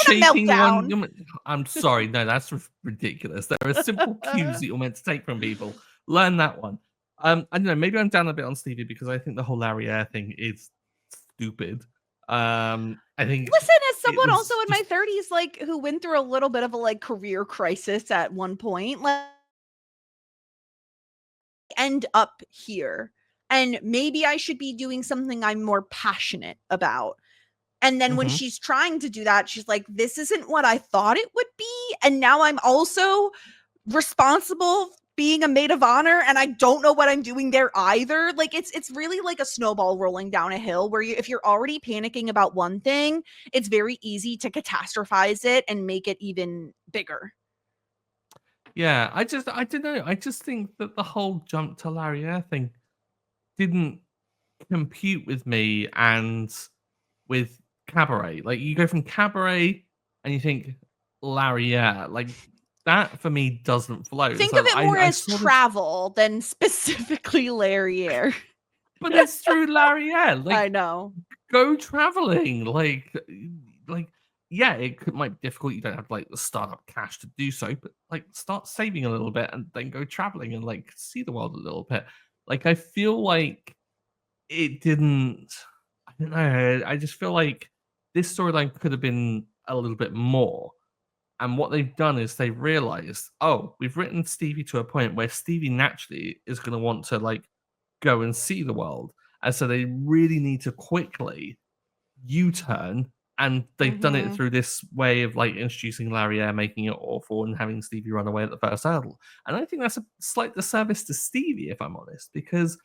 A: having a meltdown.
B: I'm sorry, no, that's ridiculous. There are simple cues that you're meant to take from people. Learn that one. I don't know. Maybe I'm down a bit on Stevie because I think the whole Larriere thing is stupid. I think.
A: Listen, as someone also in my 30s, like who went through a little bit of a like career crisis at one point, like end up here, and maybe I should be doing something I'm more passionate about. And then when she's trying to do that, she's like, this isn't what I thought it would be. And now I'm also responsible being a maid of honor, and I don't know what I'm doing there either. Like, it's really like a snowball rolling down a hill where if you're already panicking about one thing, it's very easy to catastrophize it and make it even bigger.
B: Yeah, I don't know. I just think that the whole jump to Larriere thing didn't compute with me and with Cabaret. Like, you go from Cabaret and you think Larriere. Like, that for me doesn't flow.
A: Think of it more as travel than specifically Larriere.
B: But it's through Larriere. Like,
A: I know.
B: Go traveling. Like yeah, might be difficult. You don't have like the startup cash to do so, but like start saving a little bit and then go traveling and like see the world a little bit. Like, I feel like it didn't. I don't know. I just feel like this storyline could have been a little bit more. And what they've done is they've realized, oh, we've written Stevie to a point where Stevie naturally is going to want to like go and see the world. And so they really need to quickly U-turn. And they've done it through this way of like introducing Larriere, making it awful, and having Stevie run away at the first hurdle. And I think that's a slight disservice to Stevie, if I'm honest, because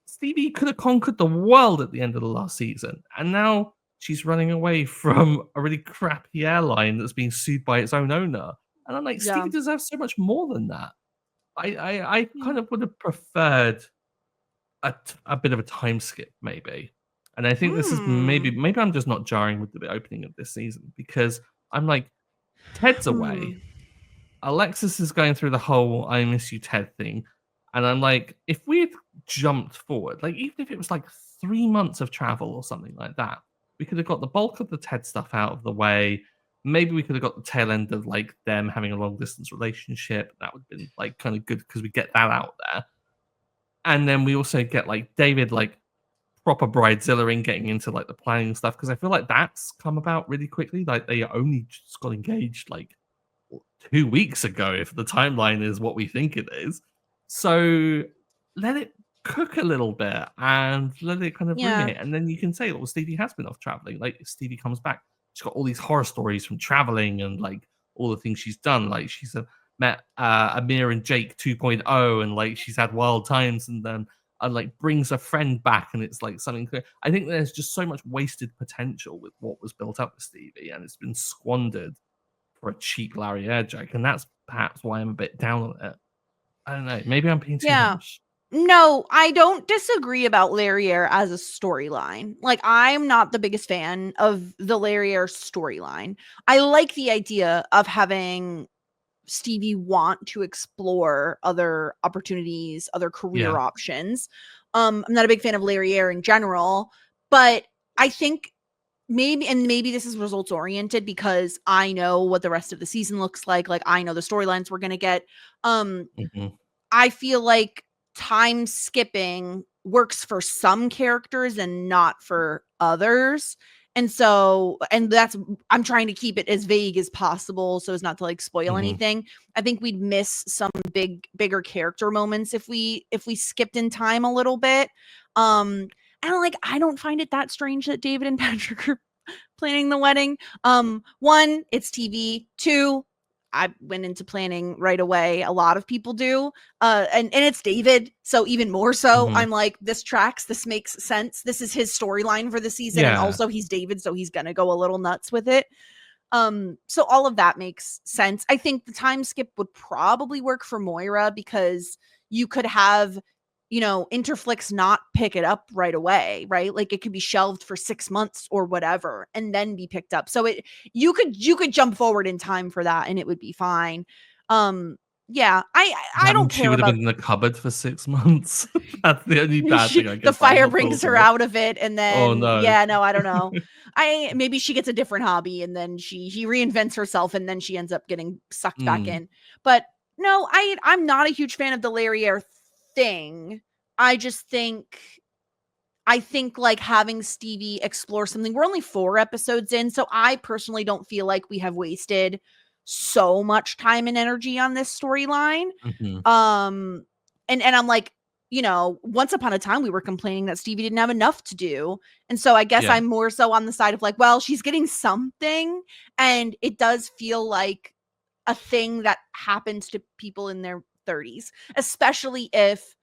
B: Stevie could have conquered the world at the end of the last season. And now she's running away from a really crappy airline that's being sued by its own owner. And I'm like, Stevie deserves so much more than that. I kind of would have preferred a bit of a time skip, maybe. And I think this is maybe I'm just not jarring with the opening of this season, because I'm like, Ted's away. Alexis is going through the whole I miss you, Ted thing. And I'm like, if we had jumped forward, like even if it was like 3 months of travel or something like that, we could have got the bulk of the Ted stuff out of the way. Maybe we could have got the tail end of like them having a long distance relationship. That would have been like kind of good because we get that out there. And then we also get like David, like proper bridezilla getting into like the planning stuff, because I feel like that's come about really quickly. Like, they only just got engaged like 2 weeks ago, if the timeline is what we think it is. So let it cook a little bit and let it kind of bring it, and then you can say, well, Stevie has been off traveling. Like, if Stevie comes back, she's got all these horror stories from traveling and like all the things she's done. Like she's met Amir and Jake 2.0, and like she's had wild times, and then like brings a friend back, and it's like something clear. I think there's just so much wasted potential with what was built up with Stevie, and it's been squandered for a cheap Larry Jack, and that's perhaps why I'm a bit down on it. I don't know. Maybe I'm being too harsh.
A: No, I don't disagree about Larriere as a storyline. Like, I'm not the biggest fan of the Larriere storyline. I like the idea of having Stevie want to explore other opportunities, other career options. I'm not a big fan of Larriere in general, but I think maybe this is results oriented because I know what the rest of the season looks like. Like, I know the storylines we're going to get. I feel like time skipping works for some characters and not for others. And so, and that's, I'm trying to keep it as vague as possible so as not to like spoil anything. I think we'd miss some bigger character moments if we skipped in time a little bit. And like, I don't find it that strange that David and Patrick are planning the wedding. One, it's TV. Two, I went into planning right away. A lot of people do. And it's David. So even more so, I'm like, this tracks. This makes sense. This is his storyline for the season. And also he's David. So he's going to go a little nuts with it. So all of that makes sense. I think the time skip would probably work for Moira because you could have, Interflix not pick it up right away, right? Like it could be shelved for 6 months or whatever and then be picked up. So you could jump forward in time for that and it would be fine. Yeah, I don't care.
B: She would have been in the cupboard for 6 months. That's the only bad thing I guess.
A: The fire brings her out of it, and then
B: oh no,
A: yeah, no, I don't know. Maybe she gets a different hobby, and then she reinvents herself, and then she ends up getting sucked back in. But no, I'm not a huge fan of the Larriere thing. I think like having Stevie explore something. We're only 4 episodes in, so I personally don't feel like we have wasted so much time and energy on this storyline. And I'm like, once upon a time we were complaining that Stevie didn't have enough to do. And so I guess I'm more so on the side of like, well, she's getting something, and it does feel like a thing that happens to people in their 30s, especially if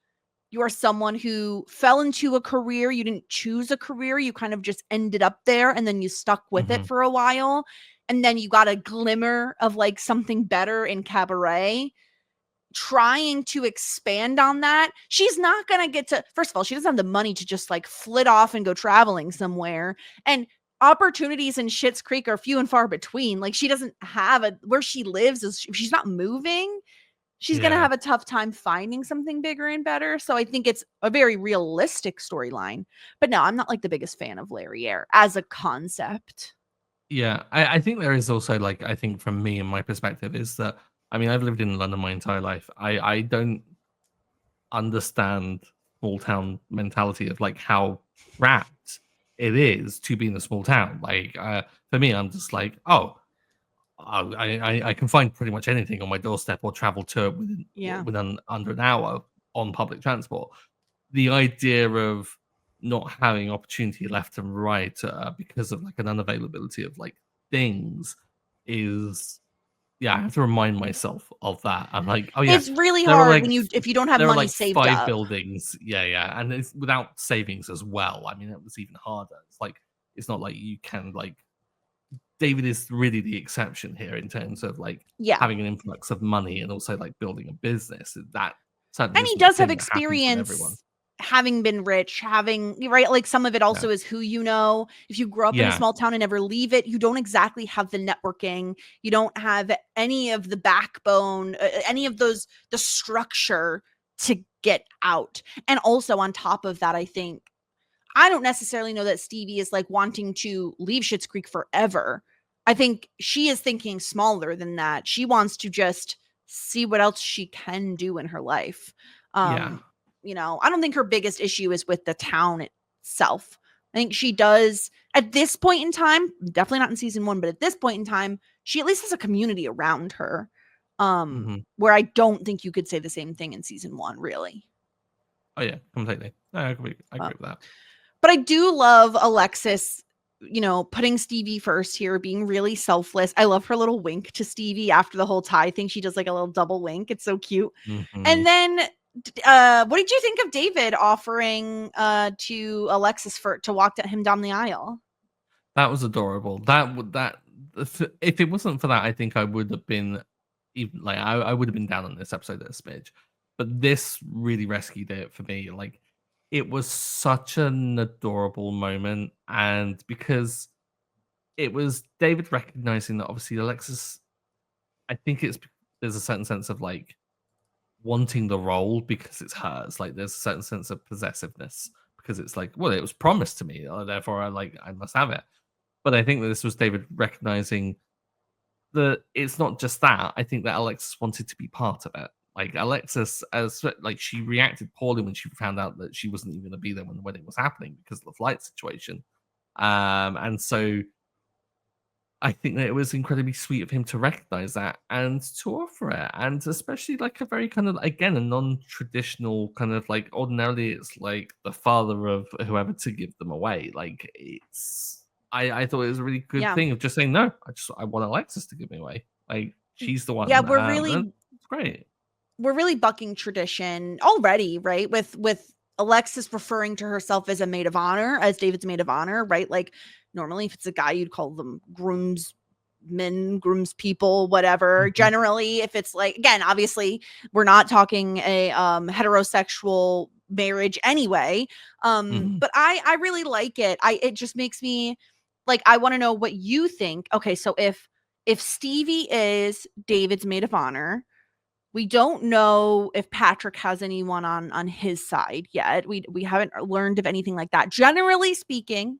A: you are someone who fell into a career. You didn't choose a career. You kind of just ended up there and then you stuck with it for a while. And then you got a glimmer of like something better in Cabaret. Trying to expand on that. She's not going to get to, first of all, she doesn't have the money to just like flit off and go traveling somewhere. And opportunities in Schitt's Creek are few and far between. Like she doesn't have where she lives is, if she's not moving, she's going to have a tough time finding something bigger and better. So I think it's a very realistic storyline. But no, I'm not like the biggest fan of Larriere as a concept.
B: Yeah, I think there is also like, I think from me and my perspective is that, I mean, I've lived in London my entire life. I don't understand small town mentality of like how wrapped it is to be in a small town. Like for me, I'm just like, I can find pretty much anything on my doorstep or travel to it within under an hour on public transport. The idea of not having opportunity left and right because of like an unavailability of like things is, I have to remind myself of that. I'm like,
A: it's really hard like, when if you don't have money like saved
B: 5
A: up.
B: buildings, and it's without savings as well. I mean, it was even harder. It's like it's not like you can like. David is really the exception here in terms of like having an influx of money and also like building a business. That certainly,
A: and he does have experience having been rich, right? Like some of it also is who you know. If you grow up in a small town and never leave it, you don't exactly have the networking. You don't have any of the backbone, any of the structure to get out. And also on top of that, I don't necessarily know that Stevie is like wanting to leave Schitt's Creek forever. I think she is thinking smaller than that. She wants to just see what else she can do in her life. I don't think her biggest issue is with the town itself. I think she does at this point in time, definitely not in season 1, but at this point in time, she at least has a community around her. Where I don't think you could say the same thing in season 1, really.
B: Oh yeah, completely. I agree with that.
A: But I do love Alexis putting Stevie first here, being really selfless. I love her little wink to Stevie after the whole tie thing. She does like a little double wink. It's so cute.
B: Mm-hmm.
A: And then what did you think of David offering to Alexis to walk him down the aisle?
B: That was adorable. That if it wasn't for that, I think I would have been even like I would have been down on this episode at a smidge. But this really rescued it for me. Like it was such an adorable moment, and because it was David recognizing that obviously Alexis, I think there's a certain sense of like wanting the role because it's hers. Like there's a certain sense of possessiveness because it's like, well, it was promised to me, therefore I must have it. But I think that this was David recognizing that it's not just that. I think that Alexis wanted to be part of it. Like Alexis, as like she reacted poorly when she found out that she wasn't even going to be there when the wedding was happening because of the flight situation. And so I think that it was incredibly sweet of him to recognize that and to offer it. And especially like a very kind of, again, a non-traditional kind of like, ordinarily it's like the father of whoever to give them away. Like I thought it was a really good thing of just saying, no, I want Alexis to give me away. Like she's the one.
A: Yeah,
B: it's great.
A: We're really bucking tradition already, right? With Alexis referring to herself as a maid of honor, as David's maid of honor, right? Like normally if it's a guy, you'd call them groomsmen, groomspeople, whatever.
B: Mm-hmm.
A: Generally, if it's like, again, obviously we're not talking a heterosexual marriage anyway. But I really like it. It just makes me like, I want to know what you think. Okay, so if Stevie is David's maid of honor, we don't know if Patrick has anyone on his side yet. We haven't learned of anything like that. Generally speaking,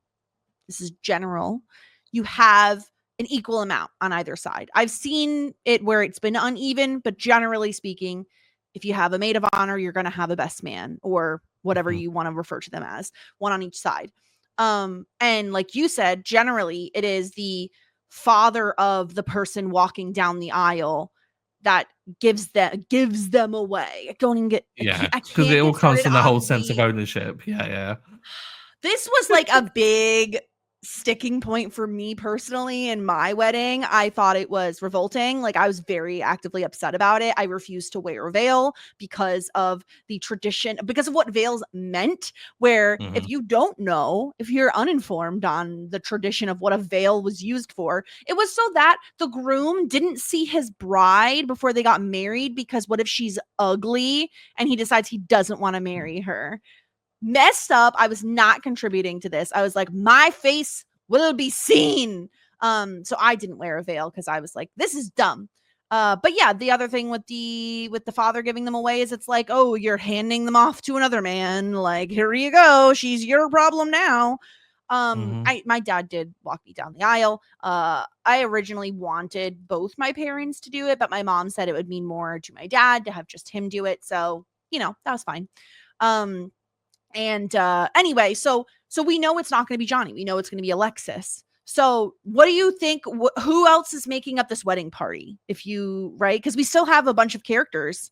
A: this is general, you have an equal amount on either side. I've seen it where it's been uneven, but generally speaking, if you have a maid of honor, you're going to have a best man or whatever you want to refer to them as, one on each side. And like you said, generally it is the father of the person walking down the aisle that gives them away. I don't even get,
B: because it all comes from the whole sense of ownership.
A: This was like a big sticking point for me personally in my wedding. I thought it was revolting. Like I was very actively upset about it. I refused to wear a veil because of the tradition, because of what veils meant, where if you don't know, if you're uninformed on the tradition of what a veil was used for, it was so that the groom didn't see his bride before they got married, because what if she's ugly and he decides he doesn't want to marry her? Messed up. I was not contributing to this. I was like, my face will be seen. So I didn't wear a veil because I was like, this is dumb. But yeah, the other thing with the father giving them away is it's like, oh, you're handing them off to another man. Like, here you go. She's your problem now. My dad did walk me down the aisle. I originally wanted both my parents to do it, but my mom said it would mean more to my dad to have just him do it. So, that was fine. And anyway, so we know it's not going to be Johnny. We know it's going to be Alexis. So what do you think? Who else is making up this wedding party? Right? Because we still have a bunch of characters.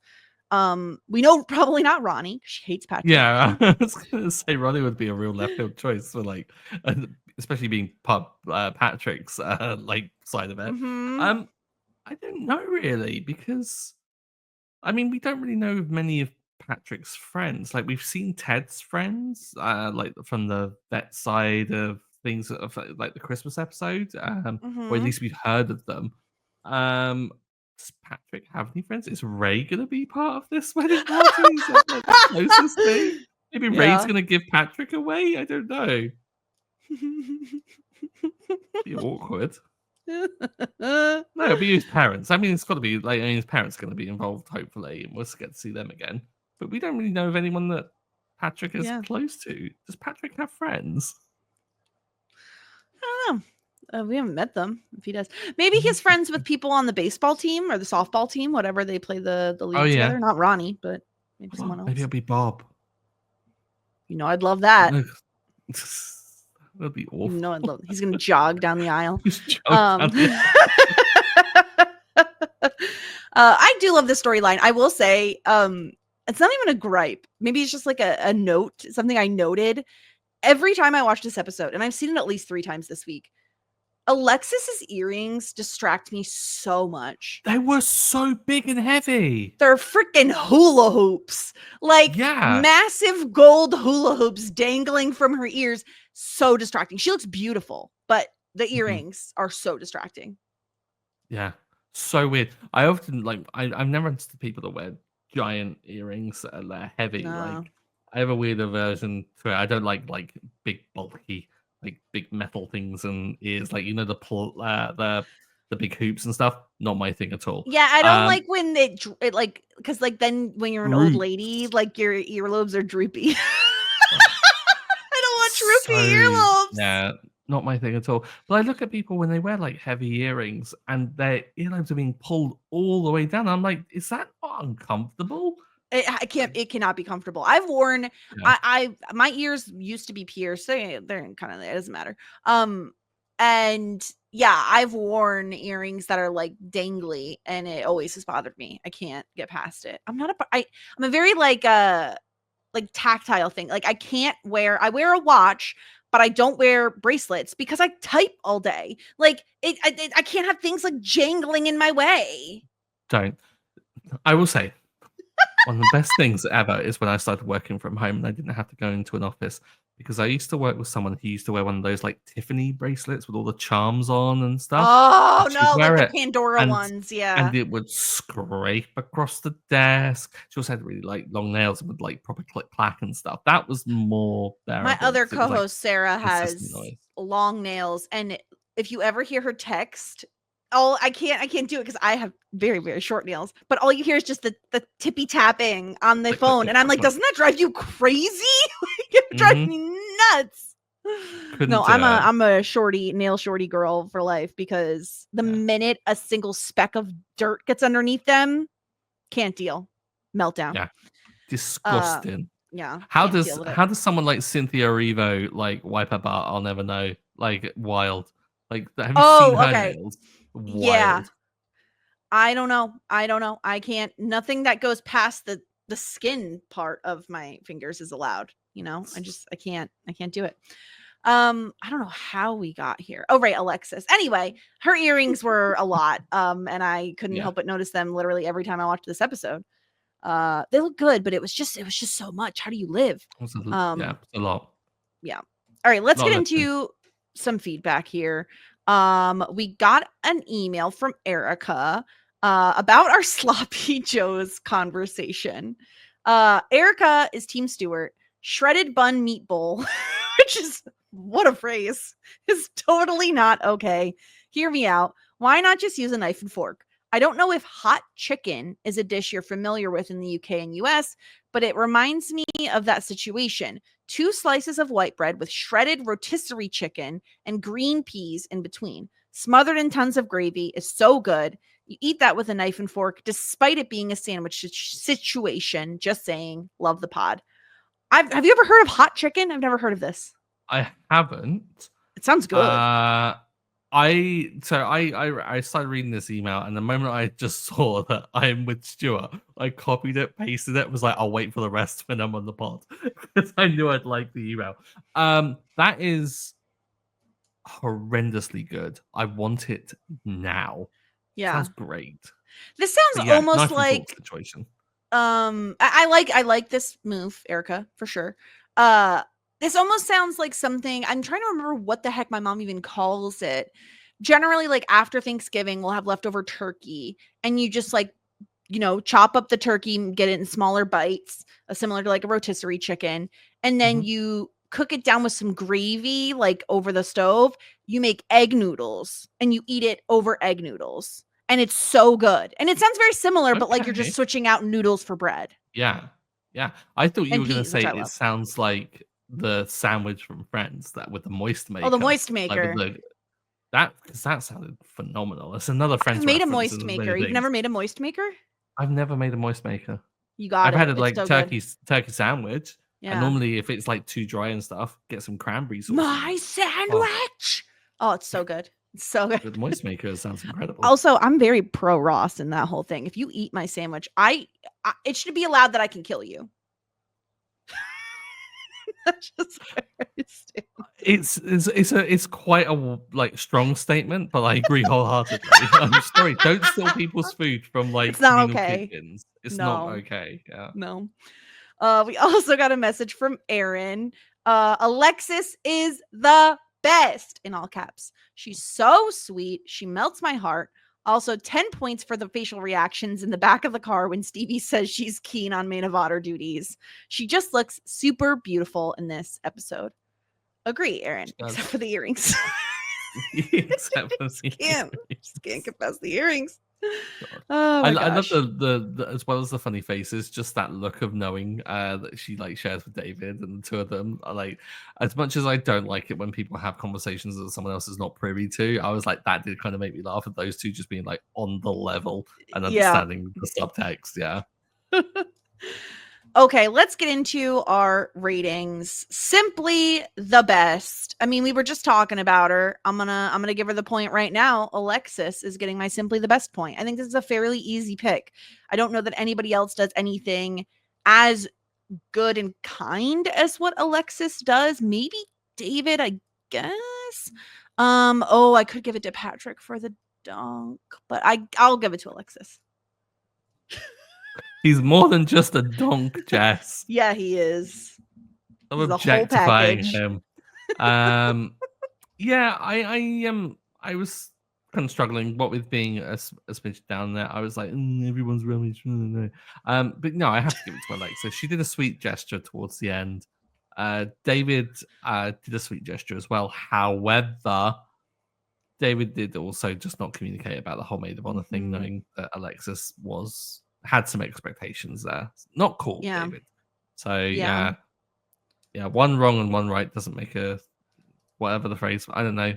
A: We know probably not Ronnie. She hates Patrick.
B: Yeah, I was going to say Ronnie would be a real left field choice for like, especially being Patrick's like side of it. I don't know really, because I mean we don't really know many of Patrick's friends. Like we've seen Ted's friends, like from the vet side of things, of like the Christmas episode, or at least we've heard of them. Does Patrick have any friends? Is Ray gonna be part of this wedding party? Is that like the closest thing? Maybe Ray's gonna give Patrick away. I don't know. Be awkward. No, it'll be his parents. I mean, it's got to be like, his parents are going to be involved, hopefully, and we'll get to see them again. But we don't really know of anyone that Patrick is close to. Does Patrick have friends?
A: I don't know. We haven't met them. If he does, maybe he's friends with people on the baseball team or the softball team, whatever they play the league together. Not Ronnie, but maybe someone else.
B: Maybe it'll be Bob.
A: I'd love that.
B: That'd be awful.
A: No, I'd love. He's gonna jog down the aisle. I do love the storyline. I will say, it's not even a gripe. Maybe it's just like a note, something I noted. every time I watch this episode, and I've seen it at least 3 times this week, Alexis's earrings distract me so much.
B: They were so big and heavy.
A: They're freaking hula hoops. Like massive gold hula hoops dangling from her ears. So distracting. She looks beautiful, but the earrings are so distracting.
B: Yeah. So weird. I often I've never understood people that wear giant earrings that are heavy.
A: No.
B: Like I have a weird aversion to it. I don't like big bulky big metal things and ears, like the big hoops and stuff. Not my thing at all.
A: Yeah, I don't like when it like, because like then when you're an old lady, like your earlobes are droopy. I don't want droopy earlobes.
B: Yeah, not my thing at all. But I look at people when they wear like heavy earrings and their earlobes are being pulled all the way down. I'm like, is that not uncomfortable?
A: It cannot be comfortable. I've worn my ears used to be pierced. They're kind of, it doesn't matter. And yeah, I've worn earrings that are like dangly, and it always has bothered me. I can't get past it. I'm a very like tactile thing. Like I wear a watch, but I don't wear bracelets because I type all day. Like I can't have things like jangling in my way.
B: Don't. I will say, one of the best things ever is when I started working from home and I didn't have to go into an office, because I used to work with someone who used to wear one of those like Tiffany bracelets with all the charms on and stuff.
A: Oh no, like the Pandora ones, yeah.
B: And it would scrape across the desk. She also had really like long nails and would like proper click clack and stuff. That was more bearable.
A: My other co-host Sarah has long nails, and if you ever hear her text, I can't do it because I have very, very short nails, but all you hear is just the tippy tapping on the phone. And I'm like, doesn't that drive you crazy? It drives me nuts. No, I'm a nail shorty girl for life, because the minute a single speck of dirt gets underneath them, can't deal. Meltdown.
B: Yeah. Disgusting.
A: Yeah.
B: How does someone like Cynthia Erivo like wipe her butt? I'll never know. Like wild. Like, have you seen her nails? Wild.
A: Yeah. I don't know. I can't. Nothing that goes past the skin part of my fingers is allowed. You know, I can't do it. I don't know how we got here. Oh, right, Alexis. Anyway, her earrings were a lot. And I couldn't help but notice them literally every time I watched this episode. They look good, but it was just so much. How do you live?
B: It's a lot.
A: Yeah. All right, let's get into some feedback here. We got an email from Erica about our sloppy joes conversation. Erica is Team Stuart. Shredded bun meat bowl, which is, what a phrase, is totally not okay. Hear me out. Why not just use a knife and fork? I don't know if hot chicken is a dish you're familiar with in the UK and US, but it reminds me of that situation. 2 slices of white bread with shredded rotisserie chicken and green peas in between, smothered in tons of gravy, is so good. You eat that with a knife and fork, despite it being a sandwich situation. Just saying. Love the pod. Have you ever heard of hot chicken? I've never heard of this.
B: I haven't.
A: It sounds good.
B: I started reading this email, and the moment I just saw that I'm with Stuart, I copied it, pasted it, was like, I'll wait for the rest when I'm on the pod, because I knew I'd like the email. That is horrendously good. I want it now.
A: Yeah,
B: sounds great.
A: This sounds almost like
B: situation.
A: I like this move, Erica, for sure. This almost sounds like something, I'm trying to remember what the heck my mom even calls it. Generally, like after Thanksgiving, we'll have leftover turkey, and you just like, you know, chop up the turkey, get it in smaller bites, similar to like a rotisserie chicken, and then you cook it down with some gravy, like over the stove. You make egg noodles, and you eat it over egg noodles. And it's so good. And it sounds very similar, but like you're just switching out noodles for bread.
B: Yeah. Yeah. I thought you were going to say it sounds like the sandwich from Friends, that with the moist maker.
A: Oh, the moist maker.
B: Like because that sounded phenomenal. It's another Friends.
A: I've made a moist maker. You've never made a moist maker?
B: I've never made a moist maker.
A: You got
B: I've had it like turkey sandwich.
A: Yeah.
B: And normally if it's like too dry and stuff, get some cranberry sauce.
A: My sandwich. Oh, it's so good. So good.
B: The moist maker sounds incredible.
A: Also, I'm very pro Ross in that whole thing. If you eat my sandwich, it should be allowed that I can kill you. Just where I stand.
B: It's quite a like strong statement, but I agree wholeheartedly. I'm sorry, don't steal people's food from like
A: It's not
B: communal
A: okay.
B: kitchens. It's not
A: No.
B: okay. Yeah.
A: No. We also got a message from Erin. Alexis is the best, in all caps. She's so sweet. She melts my heart. Also, 10 points for the facial reactions in the back of the car when Stevie says she's keen on Maid of Honour duties. She just looks super beautiful in this episode. Agree, Erin, except for the earrings.
B: Except for the
A: Just can't get past the earrings.
B: Oh I love the as well as the funny faces, just that look of knowing that she like shares with David, and the two of them are like, as much as I don't like it when people have conversations that someone else is not privy to, I was like, that did kind of make me laugh at those two just being like on the level and understanding the subtext. Yeah.
A: Okay, let's get into our ratings. Simply the best. I mean, we were just talking about her. I'm gonna give her the point right now. Alexis is getting my simply the best point. I think this is a fairly easy pick. I don't know that anybody else does anything as good and kind as what Alexis does. Maybe David, I guess. I could give it to Patrick for the donk, but I'll give it to Alexis.
B: He's more than just a donk, Jess.
A: Yeah, he is.
B: I'm objectifying him. Yeah, I was kind of struggling what with being a smidge down there. I was like, everyone's rubbish. But no, I have to give it to Alexa. She did a sweet gesture towards the end. David did a sweet gesture as well. However, David did also just not communicate about the whole Maid of Honour thing, knowing that Alexis had some expectations there. Not cool, David. So yeah, one wrong and one right doesn't make a whatever the phrase. I don't know.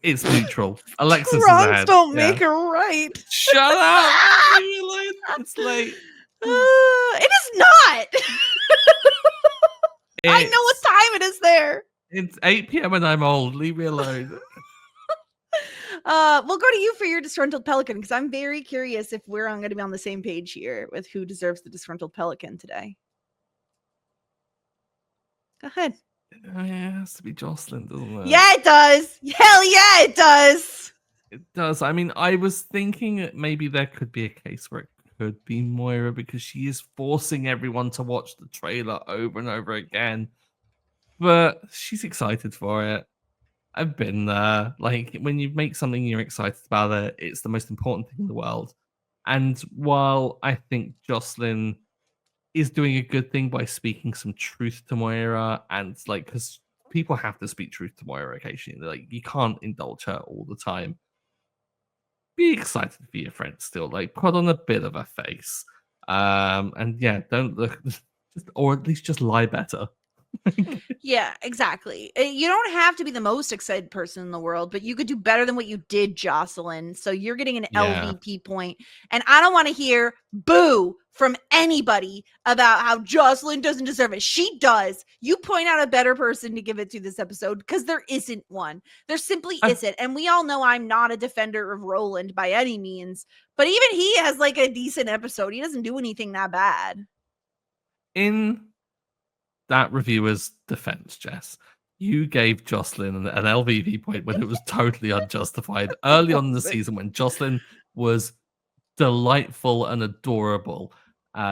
B: It's neutral. Alexis is ahead.
A: Don't make it right.
B: Shut up! It's late.
A: It is not. I know what time it is there.
B: It's 8 p.m. and I'm old. Leave me alone.
A: We'll go to you for your disgruntled pelican, because I'm very curious if we're going to be on the same page here with who deserves the disgruntled pelican today. Go ahead.
B: It has to be Jocelyn, doesn't it?
A: Yeah, it does. Hell yeah, it does.
B: It does. I mean, I was thinking that maybe there could be a case where it could be Moira, because she is forcing everyone to watch the trailer over and over again. But she's excited for it. I've been there. Like, when you make something you're excited about it, it's the most important thing in the world. And while I think Jocelyn is doing a good thing by speaking some truth to Moira, and like, because people have to speak truth to Moira occasionally, like, you can't indulge her all the time. Be excited for your friend still. Like, put on a bit of a face. And yeah, don't look, or at least just lie better.
A: Yeah, exactly. You don't have to be the most excited person in the world, but you could do better than what you did, Jocelyn. So you're getting an LVP point. And I don't want to hear boo from anybody about how Jocelyn doesn't deserve it. She does. You point out a better person to give it to this episode, because there isn't one. There simply isn't. And we all know I'm not a defender of Roland by any means, but even he has like a decent episode. He doesn't do anything that bad.
B: In that reviewer's defense, Jess, you gave Jocelyn an LVP point when it was totally unjustified early on in the season, when Jocelyn was delightful and adorable.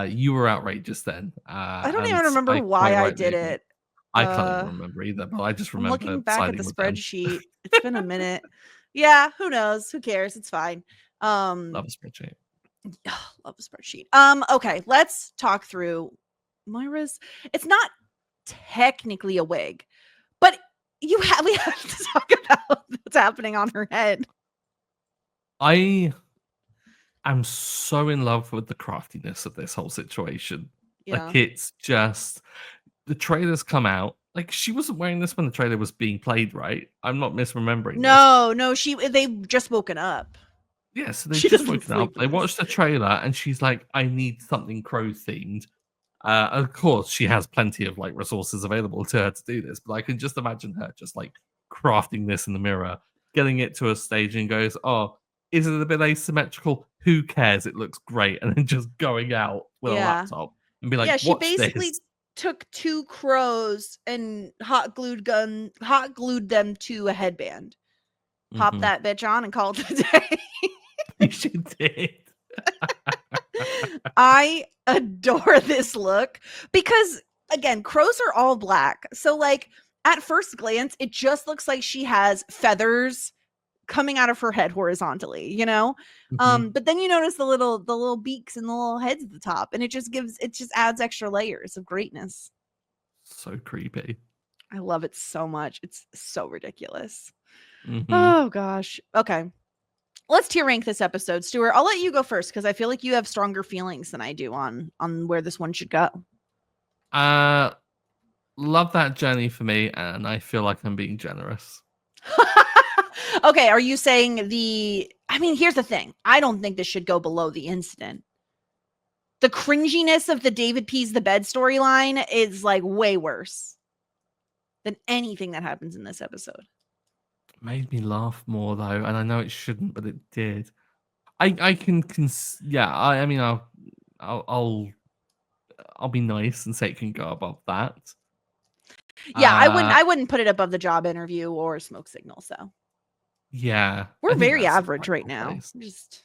B: You were outrageous then.
A: I don't even remember why I did it.
B: I can't even remember either, but I just remember
A: looking back at the spreadsheet. It's been a minute. Yeah, who knows? Who cares? It's fine.
B: Love a spreadsheet.
A: Love a spreadsheet. Okay, let's talk through Moira's. It's not technically a wig, but we have to talk about what's happening on her head.
B: I am so in love with the craftiness of this whole situation. Yeah. Like, it's just, the trailers come out. Like, she wasn't wearing this when the trailer was being played, right? I'm not misremembering.
A: No, they've just woken up.
B: Yeah, so they've just woken up. They watched the trailer and she's like, I need something crow themed. Of course, she has plenty of like resources available to her to do this, but I can just imagine her just like crafting this in the mirror, getting it to a stage and goes, oh, is it a bit asymmetrical? Who cares? It looks great. And then just going out with a laptop and be like, watch this.
A: took 2 crows and hot glued them to a headband. Pop that bitch on and call it a day.
B: She did.
A: I adore this look because, again, crows are all black. So, like, at first glance, it just looks like she has feathers coming out of her head horizontally, you know? But then you notice the little beaks and the little heads at the top, and it just adds extra layers of greatness.
B: So creepy.
A: I love it so much. It's so ridiculous. Oh gosh. Okay. Let's tier rank this episode. Stuart, I'll let you go first because I feel like you have stronger feelings than I do on where this one should go.
B: Love that journey for me, and I feel like I'm being generous.
A: Okay, are you saying here's the thing. I don't think this should go below the incident. The cringiness of the David Pees the bed storyline is like way worse than anything that happens in this episode.
B: It made me laugh more though, and I know it shouldn't, but it did. I can I mean I'll be nice and say it can go above that.
A: Yeah, I wouldn't put it above the job interview or smoke signal. So
B: yeah,
A: we're very average right now. Just,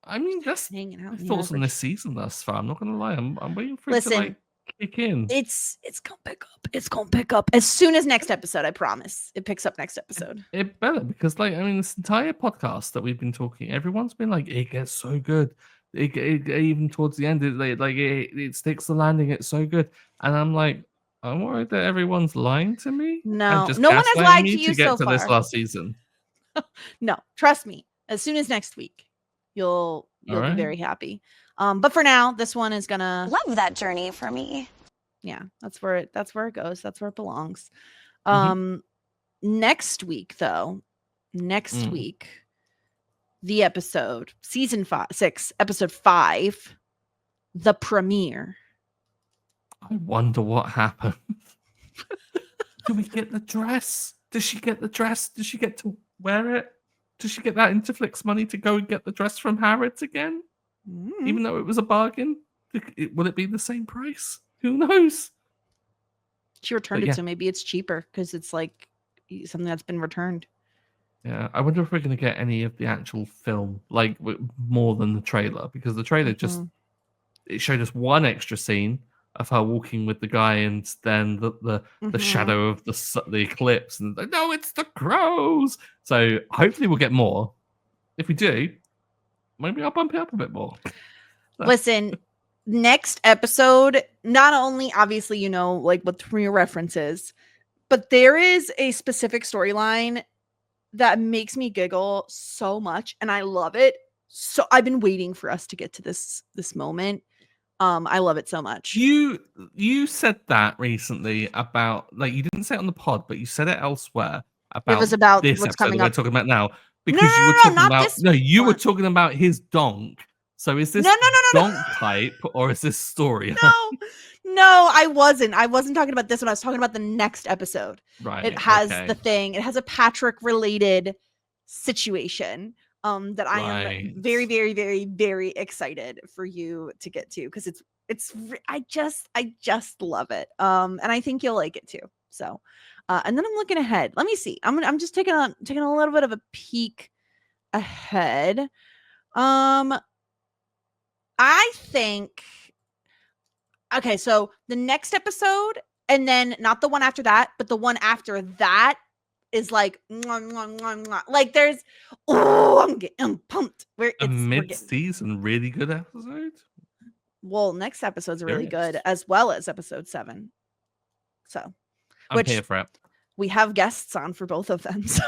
B: I mean, that's
A: hanging out.
B: My thoughts on this season thus far. I'm not gonna lie. I'm waiting for it to like kick in.
A: It's gonna pick up. It's gonna pick up as soon as next episode. I promise. It picks up next episode.
B: It better because, like, I mean, this entire podcast that we've been talking, everyone's been like, it gets so good. It even towards the end, it sticks the landing. It's so good, and I'm like, I'm worried that everyone's lying to me.
A: No, no one has lied to you so far.
B: This last season.
A: No, trust me. As soon as next week, you'll be very happy. But for now, this one is gonna
C: love that journey for me.
A: Yeah, that's where it goes. That's where it belongs. Next week, though, the episode, season 6, episode 5, the premiere.
B: I wonder what happened. Do we get the dress? Does she get the dress? Does she get to wear it? Does she get that Interflix money to go and get the dress from Harrods again? Even though it was a bargain? Will it be the same price? Who knows?
A: She returned it, so maybe it's cheaper because it's like something that's been returned.
B: Yeah, I wonder if we're going to get any of the actual film, like more than the trailer, because the trailer it showed us one extra scene of her walking with the guy, and then the shadow of the eclipse, and no, it's the crows. So hopefully we'll get more. If we do, maybe I'll bump it up a bit more.
A: Listen, next episode, not only obviously like what your references, but there is a specific storyline that makes me giggle so much, and I love it. So I've been waiting for us to get to this moment. I love it so much.
B: You said that recently about, like, you didn't say it on the pod, but you said it elsewhere about,
A: it was about
B: this
A: what's
B: episode
A: coming
B: that
A: up.
B: We're talking about now, because you were talking about you were talking about his donk. So is this donk type or is this story?
A: No, I wasn't talking about this one. I was talking about the next episode.
B: Right.
A: It has the thing. It has a Patrick related situation that I am very, very, very, very excited for you to get to, because I just love it. And I think you'll like it too. So, and then I'm looking ahead. Let me see. I'm just taking a little bit of a peek ahead. I think, okay, so the next episode, and then not the one after that, but the one after that is like, mwah, mwah, mwah, mwah. Like there's, I'm pumped.
B: A mid-season really good episode?
A: Well, next episode's really good, as well as episode 7. So,
B: I'm here for it.
A: We have guests on for both of them, so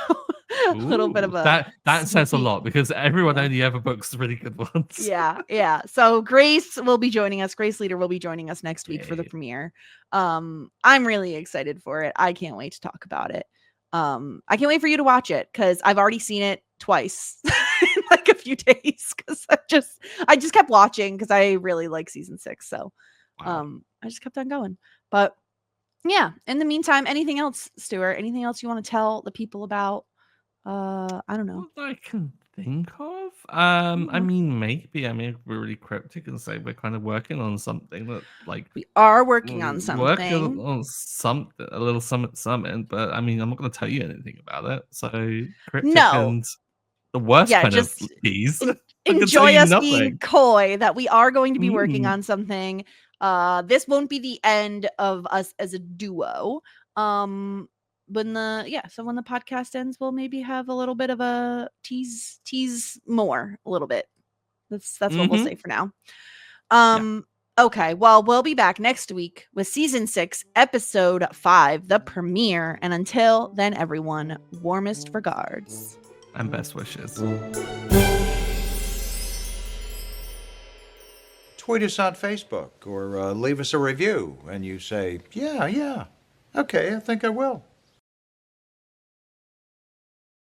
A: a little bit of a
B: that says a lot, because everyone only ever books really good ones.
A: Yeah. So Grace will be joining us. Grace Leader will be joining us next week for the premiere. I'm really excited for it. I can't wait to talk about it. I can't wait for you to watch it, because I've already seen it twice in like a few days, because I just kept watching because I really like season 6. So I just kept on going. But yeah, in the meantime, anything else, Stuart? Anything else you want to tell the people about? I don't know.
B: I can think of. I mean, maybe. I mean, we're really cryptic and say we're kind of working on something that, like,
A: We are working on
B: working
A: something.
B: on something, a little summit. But I mean, I'm not going to tell you anything about it. So cryptic
A: No.
B: and the worst
A: Yeah,
B: kind of
A: just
B: tease. I can tell
A: enjoy
B: you
A: us being
B: nothing.
A: coy that we are going to be working
B: Mm.
A: on something. This won't be the end of us as a duo. When the podcast ends, we'll maybe have a little bit of a tease more a little bit. That's what we'll say for now.
B: Yeah.
A: Okay, well, we'll be back next week with season 6, episode 5, the premiere. And until then, everyone, warmest regards
B: And best wishes.
C: Tweet us on Facebook or leave us a review, and you say, yeah, okay, I think I will.